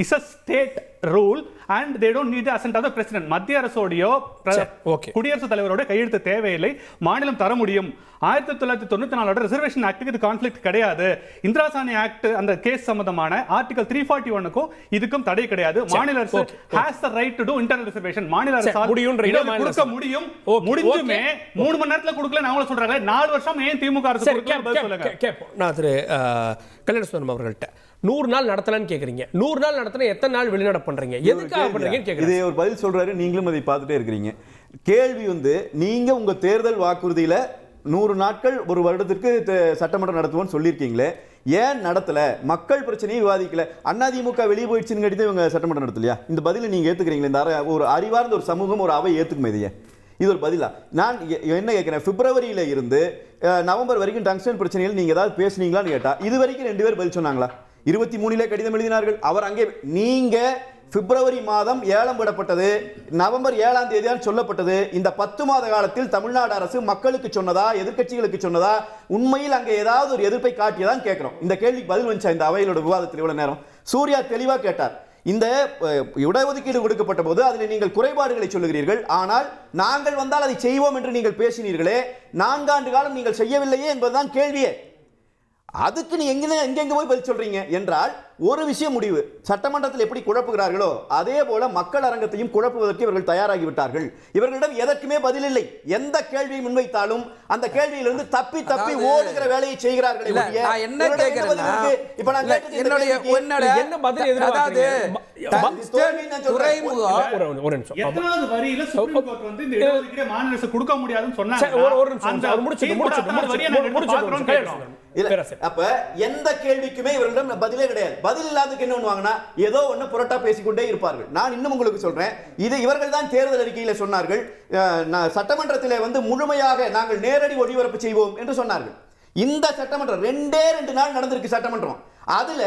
is a state rule and they don't need the assent of the president. மத்திய அரசோடையோ குடியரசுத் தலைவரோட கையெழுத்து தேவையில்லை, மாநிலம் தர முடியும். 1994 ரிசர்வேஷன் ஆக்டுக்கு இது கான்ஃபிளிக்ட் கிடையாது. இந்திரா சாணி ஆக்ட் அந்த கேஸ் சம்பந்தமான ஆர்டிகல் 341க்கும் இதுக்கும் தடை கிடையாது. மாநில அரசு has the right to do internal reservation. மாநில அரசு கொடுக்க முடியும். முடிஞ்சுமே 3 மணி நேரத்துல கொடுக்கல நாங்கள சொல்றாங்க. 4 வருஷம் ஏன் திமுக அரசு கொடுக்கல பதில் சொல்லுங்க. நான் திரு கல்யாணசுந்தரம் அவர்கள்ட்ட 100 நாள் நடத்தலன்னு கேக்குறீங்க. 100 நாள் நடத்தனா எத்தனை நாள் வெளிநடப்பு பண்றீங்க? எதுக்காக பண்றீங்கன்னு கேக்குறீங்க. இதே ஒரு பதில் சொல்றாரு, நீங்களும் அதை பார்த்துட்டே இருக்கீங்க. கேள்வி வந்து நீங்க உங்க தேர்தல் வாக்குறுதியில 100 நாட்கள் ஒரு வருடத்திற்கு சட்டமன்றம் நடத்துவோம்னு சொல்லியிருக்கீங்களே, ஏன் நடத்தல? மக்கள் பிரச்சனையை விவாதிக்கல. அதிமுக வெளியே போயிடுச்சுன்னு கேட்டு இவங்க சட்டமன்றம் நடத்தலையா? இந்த பதிலை நீங்க ஏத்துக்கிறீங்களா? இந்த ஒரு அறிவார்ந்த ஒரு சமூகம் ஒரு அவை ஏத்துக்குமே இதையே? இது ஒரு பதிலா? நான் என்ன கேட்கிறேன், பிப்ரவரியில இருந்து நவம்பர் வரைக்கும் டங்ஸ்டன் பிரச்சனையில் நீங்க ஏதாவது பேசுனீங்களான்னு கேட்டா இது வரைக்கும் 2 பேர் பதில் சொன்னாங்களா? 23 கடிதம் எழுதினார்கள். அவர் அங்கே நீங்க பிப்ரவரி மாதம் ஏலம் விடப்பட்டது, நவம்பர் 7ஆம் தேதி சொல்லப்பட்டது. இந்த 10 மாத காலத்தில் தமிழ்நாடு அரசு மக்களுக்கு சொன்னதா, எதிர்க்கட்சிகளுக்கு சொன்னதா, உண்மையில் அங்கே ஏதாவது ஒரு எதிர்ப்பை காட்டியதான் கேட்கிறோம். இந்த கேள்விக்கு பதில் வந்துச்சா இந்த அவையிலோட விவாதத்தில் இவ்வளவு நேரம்? சூர்யா தெளிவா கேட்டார். இந்த இடஒதுக்கீடு கொடுக்கப்பட்ட போது அதில் நீங்கள் குறைபாடுகளை சொல்லுகிறீர்கள், ஆனால் நாங்கள் வந்தால் அதை செய்வோம் என்று நீங்கள் பேசினீர்களே, 4 ஆண்டு காலம் நீங்கள் செய்யவில்லையே என்பதுதான் கேள்வியே. அதுக்கு நீ எங்கெங்க போய் பதில் சொல்றீங்க என்றால் ஒரு விஷயம் முடிவு. சட்டமன்றத்தில் எப்படி குழப்புகிறார்களோ அதே போல மக்கள் அரங்கத்தையும் குழப்புவதற்கு இவர்கள் தயாராகி விட்டார்கள். இவர்களிடம் எதற்குமே பதில் இல்லை. எந்த கேள்வியை முன்வைத்தாலும் அந்த கேள்வியிலிருந்து தப்பி தப்பி ஓடுகிற வேலையை செய்கிறார்கள். நான் என்ன கேக்குறேன், இப்ப நான் என்ன பதில் எதிர்பார்க்கறீங்க? எத்தனாவது வரியில சுப்ரீம் கோர்ட் வந்து இந்த இடஒதுக்கீடு மாநில அரசு கொடுக்க முடியாதுன்னு சொன்னாங்க. அப்ப எந்த கேள்விக்குமே இவர்களிடம் பதிலே கிடையாது. பதில் இல்லாததுக்கு என்ன பண்ணுவாங்கன்னா ஏதோ ஒண்ணு புரட்டா பேசிக்கொண்டே இருப்பார்கள். நான் இன்னும் உங்களுக்கு சொல்றேன், இது இவர்கள் தான் தேர்தல் அறிக்கையில சொன்னார்கள், சட்டமன்றத்திலே வந்து முழுமையாக நாங்கள் நேரடி ஒளிபரப்பு செய்வோம் என்று சொன்னார்கள். இந்த சட்டமன்றம் 2 நாள் நடந்திருக்கு சட்டமன்றம். அதுல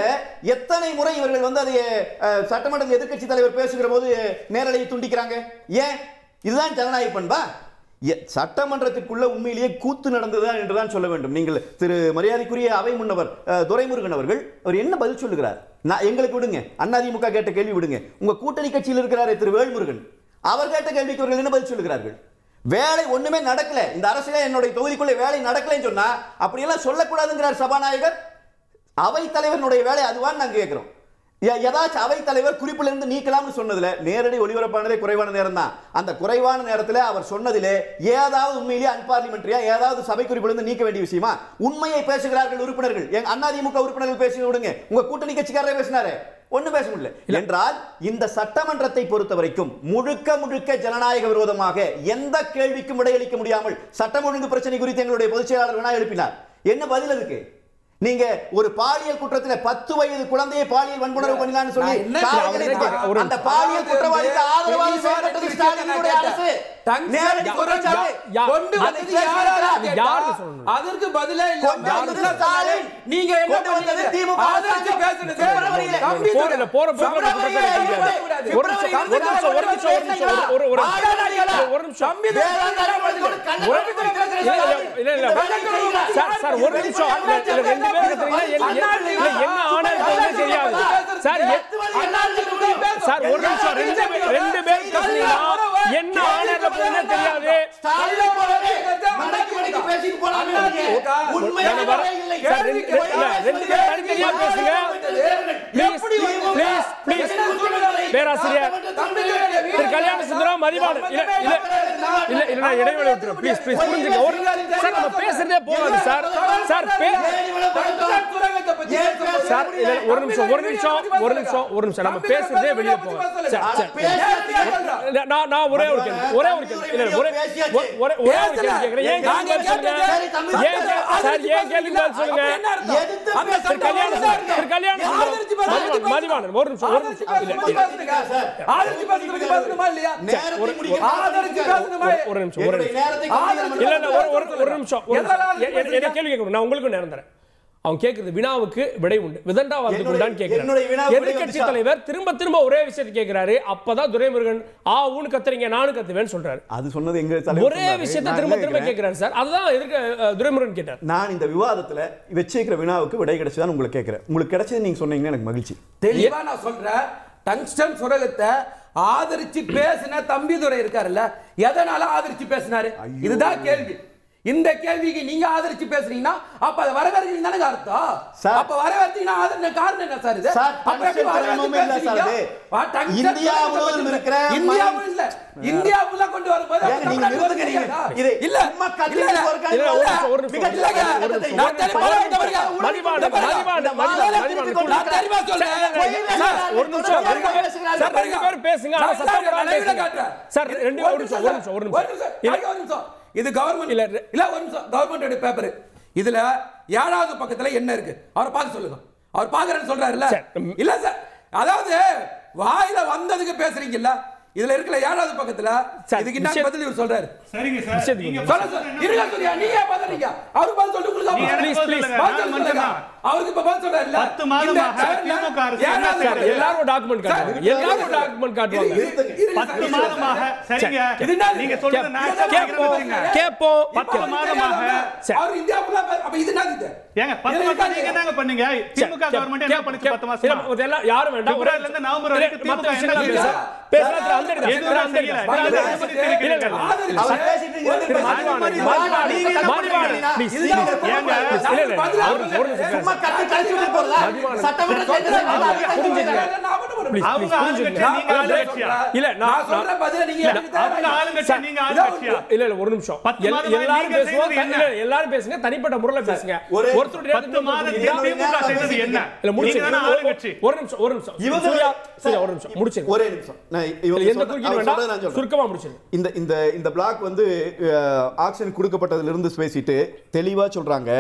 எத்தனை முறை இவர்கள் வந்து அதை சட்டமன்றத்தில் எதிர்க்கட்சி தலைவர் பேசுகிற போது நேரடியை துண்டிக்கிறாங்க? ஏன்? இதுதான் ஜனநாயக பண்பா? சட்டமன்றத்திற்குள்ள உண்மையிலேயே கூத்து நடந்ததா என்றுதான் சொல்ல வேண்டும். நீங்கள் திரு மரியாதைக்குரிய அவை முன்னவர் துரைமுருகன் அவர்கள் அவர் என்ன பதில் சொல்லுகிறார்? நான் எங்களுக்கு விடுங்க, அதிமுக கேட்ட கேள்வி விடுங்க. உங்க கூட்டணி கட்சியில் இருக்கிறாரே திரு வேல்முருகன், அவர் கேட்ட கேள்விக்கு அவர்கள் என்ன பதில் சொல்லுகிறார்கள்? வேலை ஒண்ணுமே நடக்கல, இந்த அரசியல என்னுடைய தொகுதிக்குள்ள வேலை நடக்கலன்னு சொன்னா அப்படியெல்லாம் சொல்லக்கூடாதுங்கிறார் சபாநாயகர். அவை தலைவனுடைய வேலை அதுவான்னு நாங்க கேட்கிறோம். ஏதாச்சும் அவை தலைவர் குறிப்பில இருந்து நீக்கலாம்னு சொன்னதுல நேரடி ஒளிபரப்பானதே குறைவான நேரம் தான். அந்த குறைவான நேரத்தில் அவர் சொன்னதிலே ஏதாவது உண்மையிலேயே அன்பார்லிமெண்டரியா ஏதாவது சபை குறிப்பில இருந்து நீக்க வேண்டிய விஷயமா? உண்மையை பேசுகிறார்கள் உறுப்பினர்கள். அதிமுக உறுப்பினர்கள் பேசி விடுங்க, உங்க கூட்டணி கட்சிக்காரரே பேசினாரு, ஒன்னும் பேச முடியல என்றால் இந்த சட்டமன்றத்தை பொறுத்த வரைக்கும் முழுக்க முழுக்க ஜனநாயக விரோதமாக எந்த கேள்விக்கும் விடையளிக்க முடியாமல் சட்டம் ஒழுங்கு பிரச்சனை குறித்து எங்களுடைய பொதுச் செயலாளர் வேணா எழுப்பினார். என்ன பதில் அதுக்கு? நீங்க ஒரு பாலியல் குற்றத்துல 10 வயது குழந்தையை பாலியல் வன்புணர்வு பண்ணினான்னு சொல்லி அந்த பாலியல் குற்றவாளிக்கு ஆதரவாக செயல்பட்டது ஸ்டாலினுடைய அரசு. அதற்கு பதிலே இல்ல. நீங்க என்ன பண்ணீங்க? திமுக ஆதரிச்சு பேசுறது பேராசிரியர் திரு கல்யாணசுந்தரம் மதிவாணன் இடைவெளி விட்டுரும். ப்ளீஸ் ப்ளீஸ் புரிஞ்சுங்க. சார் நம்ம பேசுறதே போகாது சார். சார் சார் ஒரு நிமிஷம் நம்ம பேசுறதே வெளியே போங்க. நான் ஒரே ஒரு கேள்வி கேக்குறேன். ஏன் கேள்வி சொல்லுங்க. மதிவாணன் ஒரு நிமிஷம் கேள்வி கேட்கணும். நான் உங்களுக்கு நேரம் தரேன். அவன் கேட்கிறது வினாவுக்கு விடை உண்டு, விதண்டாவாதத்துக்கு உண்டான்னு கேட்கிறார். எதிர்க்கட்சி தலைவர் திரும்ப ஒரே விஷயத்தை கேட்கிறாரு. அப்பதான் துரைமுருகன் ஊன்னு கத்துறீங்க, நானும் கத்துவேன்னு சொல்றாரு. அது சொன்னது எங்க ஒரே விஷயத்தை திரும்ப கேட்கிறாரு சார். அதுதான் துரைமுருகன் கேட்டார். நான் இந்த விவாதத்துல வச்சிருக்கிற வினாவுக்கு விடை கிடைச்சதான் உங்களுக்கு கேட்கிறேன். உங்களுக்கு கிடைச்சது நீங்க சொன்னீங்கன்னா எனக்கு மகிழ்ச்சி. தெளிவா நான் சொல்றேன். டங்ஸ்டன் சுரங்கத்தை ஆதரிச்சு பேசின தம்பிதுரை இருக்காருல்ல, எதனால ஆதரிச்சு பேசினாரு? இதுதான் கேள்வி. இந்த கேள்விக்கு நீங்க ஆதரிச்சு பேசுறீங்கன்னா அப்ப அத வரவேற்கிறீங்க தானே அர்த்தம். அப்ப வரவேற்கிறீங்கன்னா ஆதரவு காரணம் என்ன சார்? இது இந்தியாவுல கொண்டு வரும்போது இது கவர்மெண்ட் இல்ல ஒரு நிமிஷம், கவர்மெண்ட் பேப்பர். இதுல 7வது பக்கத்துல என்ன இருக்கு அவரை பார்க்க சொல்லுங்க. அவர் பாக்குறேன்னு சொல்றாருல்ல. இல்ல சார், அதாவது வாயில வந்ததுக்கு பேசுறீங்கல்ல, இதுல இருக்கிற 7வது பக்கத்துல இதுக்கு என்ன பதில் இவர் சொல்றாரு? சரிங்க சார், நீங்க சொல்லுங்க சார். இருங்க சொல்றியா, நீங்க பதறீங்க. அவர் பதில் சொல்லிட்டு கொடுங்க. அவருக்கு இப்ப பதில் சொல்றாரு. 10 மாதமாக திமுக அரசு எல்லாரும் டாக்குமெண்ட் காட்டுவாங்க. 10 மாதமாக சரிங்க. நீங்க சொல்றது நான் கேப்போம். 10 மாதமாக அவர் இந்தியாவுல அப்ப இது என்னது? ஏங்க 10 மாதம் நீங்க என்னங்க பண்ணீங்க? திமுக கவர்மெண்ட் என்ன பண்ணுச்சு 10 மாசம்? இதெல்லாம் யாரும் வேண்டாம். பிப்ரவரில இருந்து நவம்பர் வரைக்கும் திமுக என்ன பேசுறது? அந்த எல்லாரும் பேசுங்க, தனிப்பட்ட முறையில் பேசுங்க. இந்த பிளாக் வந்து ஆக்ஷன் கொடுக்கப்பட்டதிலிருந்து பேசிட்டு தெளிவா சொல்றாங்க.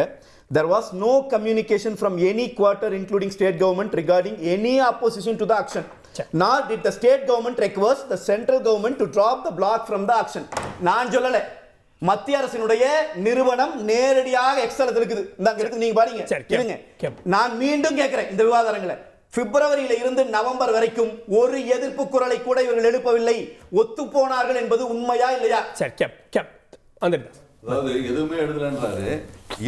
There was no communication from any quarter including state government regarding any opposition to the action. Nor did the state government request the central government to drop the block from the action. நான் சொல்லல, மத்திய அரசினுடைய நிறுவனம் நேரடியாக எக்ஸலத்தில் இருக்குது. இந்தாங்க இருக்கு, நீங்க பாருங்க. இருங்க, நான் மீண்டும் கேட்கிறேன். இந்த விவாதங்களை பிப்ரவரியில இருந்து நவம்பர் வரைக்கும் ஒரு எதிர்ப்பு குரலை கூட இவர்கள் எழுப்பவில்லை. ஒத்து போனார்கள் என்பது உண்மையா இல்லையா? அதாவது எதுவுமே எழுதலன்றாரு.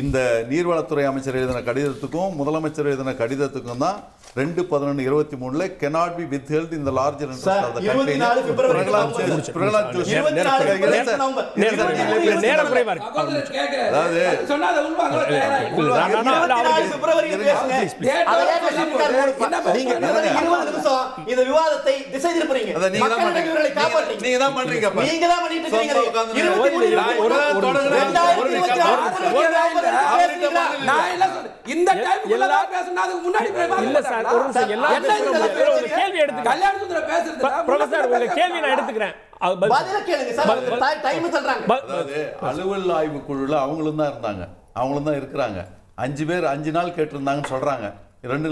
இந்த நீர்வளத்துறை அமைச்சர் எழுதின கடிதத்துக்கும் முதலமைச்சர் எழுதின கடிதத்துக்கும் தான் 2/11/23 cannot be withheld in the larger interest of the country. Pralhad Joshi நேரம் குறைவா இருக்கு. அதாவது சொன்னாத உள்வாங்க. பிப்ரவரியில் பேசுங்க. நீங்க 20 நிமிஷம் இந்த விவாதத்தை திசை திருப்புறீங்க. நீங்க தான் பண்றீங்க. நீங்க தான் பண்ணிட்டு இருக்கீங்க. 2023 இந்த டைம் எல்லாம் பேசணும். அதுக்கு முன்னாடி இல்ல சார், ஒரு நிமிஷம். எல்லாரும் கேள்வி எடுத்து கல்யாணத்துல பேசுறது ப்ரொஃபசர், உங்க கேள்வி நான் எடுத்துக்கிறேன். பதில கேளுங்க சார். டைம் சொல்றாங்க. அதாவது அலுவல் ஆய்வு குழுல அவங்களும் தான் இருந்தாங்க, அவங்களும் தான் இருக்கிறாங்க. 5 பேர் 5 நாள் கேட்டிருந்தாங்கன்னு சொல்றாங்க. 2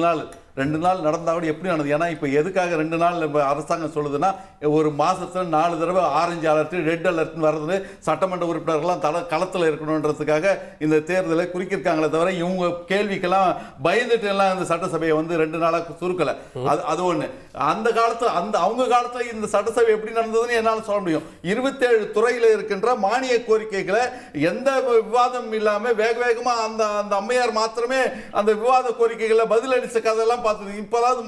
நாள் நடந்தா கூட எப்படி நடந்தது? ஏன்னா இப்போ எதுக்காக 2 நாள் அரசாங்கம் சொல்லுதுன்னா, ஒரு மாசத்துல 4 தடவை ஆரஞ்சு அலர்ட், ரெட் அலர்ட்னு வர்றது சட்டமன்ற உறுப்பினர்கள்லாம் களத்தில் இருக்கணுன்றதுக்காக இந்த தேர்தலை குறிக்கிருக்காங்களே தவிர இவங்க கேள்விக்கெல்லாம் பயந்துட்டு எல்லாம் இந்த சட்டசபையை வந்து 2 நாளாக சுருக்கலை. அது ஒண்ணு. அந்த காலத்துல அவங்க காலத்துல இந்த சட்டசபை எப்படி நடந்ததுன்னு என்னால் சொல்ல முடியும். 27 துறையில இருக்கின்ற மானிய கோரிக்கைகளை எந்த விவாதம் இல்லாம வேகமா அந்த அம்மையார் மாத்திரமே அந்த விவாத கோரிக்கைகளை பதிலளிச்ச கதெல்லாம் எல்லாம் பார்த்து இப்போதாவது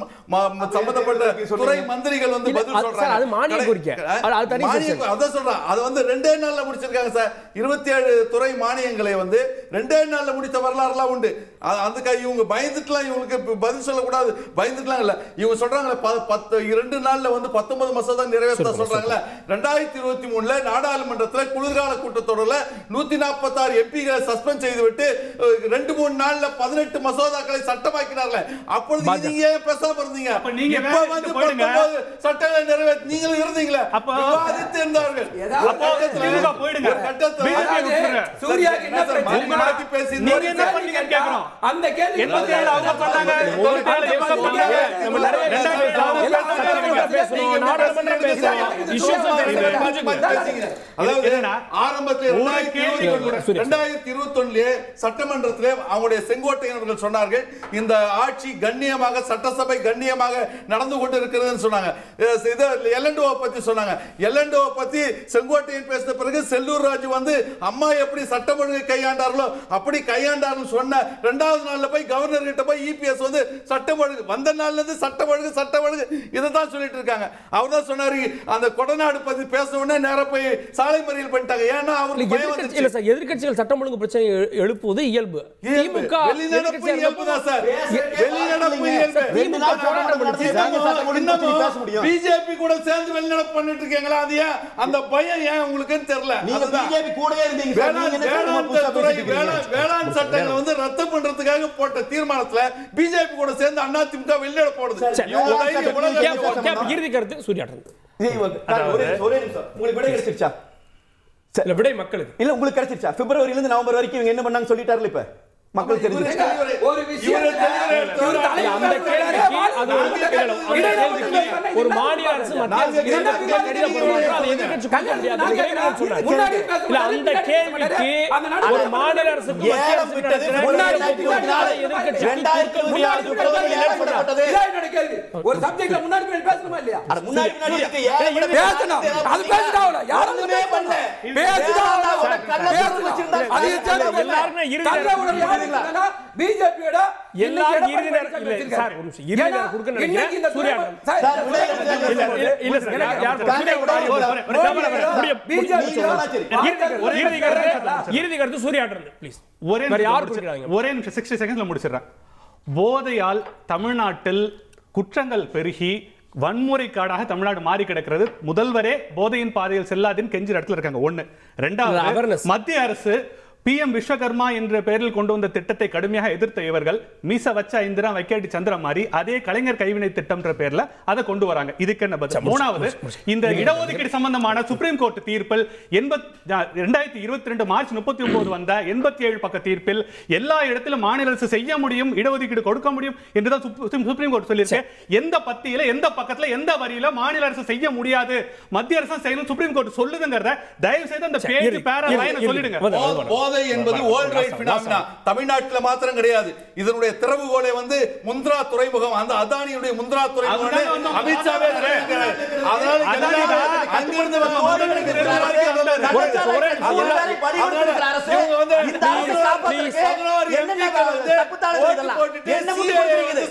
சம்பந்தப்பட்ட துறை மந்திரிகள் வந்து பதில் சொல்றாங்க. அது மானிய கோரிக்கை, அது தனி செக்ஷன். அதான் சொல்றேன், அது வந்து 2 நாள்ல முடிச்சிருக்காங்க சார். 27 துறை மானியங்களை வந்து 2 நாள்ல முடித்த வரலாறுலாம் உண்டு. அதுக்காக இவங்க பயந்துட்டுலாம் இவங்களுக்கு பதில் சொல்லக்கூடாது, பயந்துட்டுலாம் இல்ல. இவங்க சொல்றாங்களே 2 நாள்ல வந்து 19 மசோதா நிறைவேற்ற சொல்றாங்களே. 2023 நாடாளுமன்றத்தில் குளிர்கால கூட்டத்தொடர்ல 146 எம்பிகளை சஸ்பெண்ட் செய்துவிட்டு 2-3 நாள்ல 18 மசோதாக்களை சட்டமாக்கினார்களே. அப்பொழுது நீங்க ஏன் பேசாம இருந்தீங்க? இப்ப வந்து 19 சட்டங்களை நிறைவேற்ற நீங்களும் இருந்தீங்களே, விவாதித்து இருந்தார்கள். சூர்யாக்கு என்ன மாத்தி பேசி நீங்க என்ன பண்ணீங்க கேக்குறோம். அந்த கேள்வி 87 அவங்க பண்ணாங்க, ஒரு கால எக்ஸப்ட் பண்ணாங்க. நம்ம நிறைய பேசணும், நாடாளுமன்றம் பேசணும், இஷ்யூஸ் அதாவது ஆரம்பத்தில் 2021 சட்டமன்றத்திலே அவங்களுடைய செங்கோட்டையன் அவர்கள் சொன்னார்கள், இந்த ஆட்சி கண்ணியமாக சட்டசபை கண்ணியமாக நடந்து கொண்டு இருக்கிறதுன்னு சொன்னாங்க. எல்என்டோ பத்தி சொன்னாங்க. எல்என்டோ பத்தி செங்கோட்டையன் பேசின பிறகு செல்லூர் ராஜு வந்து அம்மா எப்படி சட்டம் ஒழுங்கை கையாண்டார்களோ அப்படி கையாண்டார்கள் சொன்ன 2வது நாள்ல போய் கவர்னர் கிட்ட போய் இபிஎஸ் வந்து சட்டம் ஒழுங்கு வந்த நாள்ல இருந்து சட்டம் ஒழுங்கு இதைதான் சொல்லிட்டு இருக்காங்க. அவர் தான் சொன்னாரு, அந்த கொடநாடு பத்தி பேச உடனே நேரா போய் சாலை மறியல் பண்ணிட்டாங்க. ஏன்னா அவருக்கு எதிர்க்கட்சிகள் சட்டம் ஒழுங்கு பிரச்சனை எழுப்புவது இயல்பு. திமுக வெளிநடப்பு இயல்பு தான் சார். வெளிநடப்பு இயல்பு. பிஜேபி கூட சேர்ந்து வெளிநடப்பு பண்ணிட்டு இருக்கீங்களா? அது ஏன் அந்த பயம் ஏன் உங்களுக்குன்னு தெரியல. நீங்க பிஜேபி கூடவே இருந்தீங்க. வேளாண் சட்டங்களை வந்து ரத்து பண்றதுக்காக போட்ட தீர்மானத்துல பிஜேபி கூட சேர்ந்து அதிமுக வெளிநடப்பு போடுது. இறுதி கருத்து சூர்யாட்டன். உங்களுக்கு விடை கிடைச்சிருச்சா? விடை மக்களுக்கு இல்ல உங்களுக்கு கிடைச்சிருச்சா? பிப்ரவரியில இருந்து நவம்பர் வரைக்கும் இவங்க என்ன பண்ணாங்க சொல்லிட்டாருல. இப்ப மக்கள் தெரிஞ்சிருச்சு. ஒரு விஷயம் ஒரு மாநில அரசு மத்திய அந்த கேள்விக்கு ஒரு மாநில அரசுக்கு ஒரு சப்ஜெக்ட்ல முன்னாடி பேசணுமா இல்லையா? பிஜேபியோட எல்லாரும் இறுதி நேரத்தில் சார் ஒரு நிமிஷம் இறுதி நேரம் கொடுக்க நினைக்கிறேன். சூர்யாட்டன் இல்ல சார் யார் இறுதி கருத்து சூர்யாட்டன் ப்ளீஸ். ஒரே நிமிஷம் 60 செகண்ட்ஸ்ல முடிச்சிடுறேன். போதையால் தமிழ்நாட்டில் குற்றங்கள் பெருகி வன்முறை காடாக தமிழ்நாடு மாறி கிடக்கிறது. முதல்வரே போதையின் பாதையில் செல்லாதின் கெஞ்சிற இடத்துல இருக்காங்க. 1. 2வது மத்திய அரசு PM விஸ்வகர்மா என்ற பெயரில் கொண்டு வந்த திட்டத்தை கடுமையாக எதிர்த்த இவர்கள் மீச வச்ச இந்திரா வைக்காடி சந்திர மாதிரி அதே கலைஞர் கைவினை திட்டம்ன்ற பேர்ல அதை கொண்டு வராங்க. இதுக்கு என்ன பதில்? 3வது இந்த இடஒதுக்கீடு சம்பந்தமான சுப்ரீம் கோர்ட் தீர்ப்பில் 2022 மார்ச் 39 வந்த 87 பக்க தீர்ப்பில் எல்லா இடத்திலும் மாநில அரசு செய்ய முடியும், இடஒதுக்கீடு கொடுக்க முடியும் என்றுதான் சுப்ரீம் கோர்ட் சொல்லியிருக்கு. எந்த பத்தியில எந்த பக்கத்துல எந்த வரியில மாநில அரசு செய்ய முடியாது, மத்திய அரசு செய்யணும் சுப்ரீம் கோர்ட் சொல்லுதுங்கறத தயவு செய்து அந்த பேஜ் பேரா லைன் சொல்லிடுங்க. என்பது வேர்ல்ட் வைட் பினாமினா. தமிழ்நாட்டில் மாத்திரம் கிடையாது. இதனுடைய திறவுகோலை வந்து முந்த்ரா துறைமுகம், அந்த அதானியுடைய முந்த்ரா துறைமுகம் அமித்ஷாவே சொல்லியிருக்கிறார். அதனால அங்கிருந்து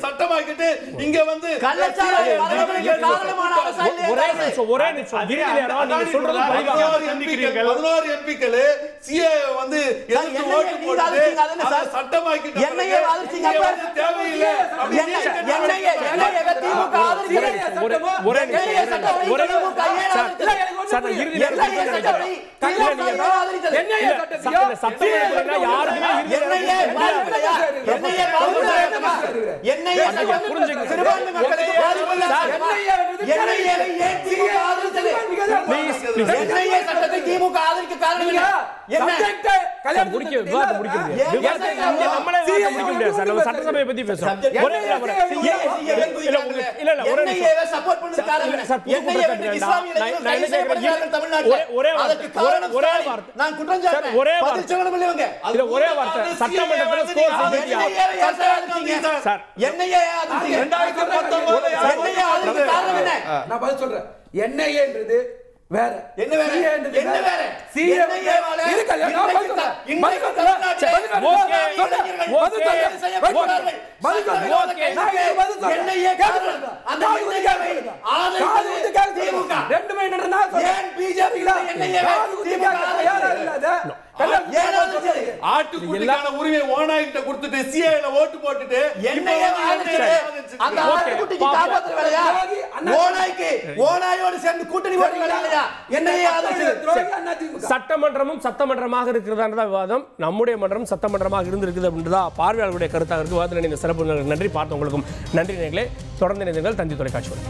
சட்டமாக்கிட்டு இங்க வந்து 16 எம்பிக்கள் சிஏ வந்து சட்டசபையை பத்தி பேசுறோம். ஒரே வார்த்தை சட்டமன்றத்தில் நான் பதில் சொல்றேன். NIA வேற என்ன வேற என்ன வேற என்ஐஏ அந்த என்ஐஏவை ஆதரித்தது திமுக. ரெண்டுமே என்னன்னா ஏன் பிஜேபி என்ஐஏவை திமுக ஆதரித்தது? ஆட்டுக்குட்டிக்கான உரிமை ஓநாய்கிட்ட கொடுத்துட்டு சிஐல ஓட்டு போட்டுட்டு என்ஐஏ அந்த ஆட்டுக்குட்டிக்கு காப்பாத்துற வேலையா? ஓநாயோடு சேர்ந்து கூட்டணி போடுற வேலையா? என்ஐஏ ஆதரித்தது. சட்டமன்றமும் சட்டமன்றமாக இருக்கிறதா விவாதம், நம்முடைய மன்றம் சட்டமன்றமாக இருந்திருக்குது அப்படின்றதா பார்வையாளர்களுடைய கருத்தாக இருக்கு. விவாதத்தில் இந்த சிறப்பு நன்றி பார்த்தவங்களுக்கும் நன்றி நேயர்களே. தொடர்ந்து இணைந்தீர்கள் தந்தி தொலைக்காட்சியோட.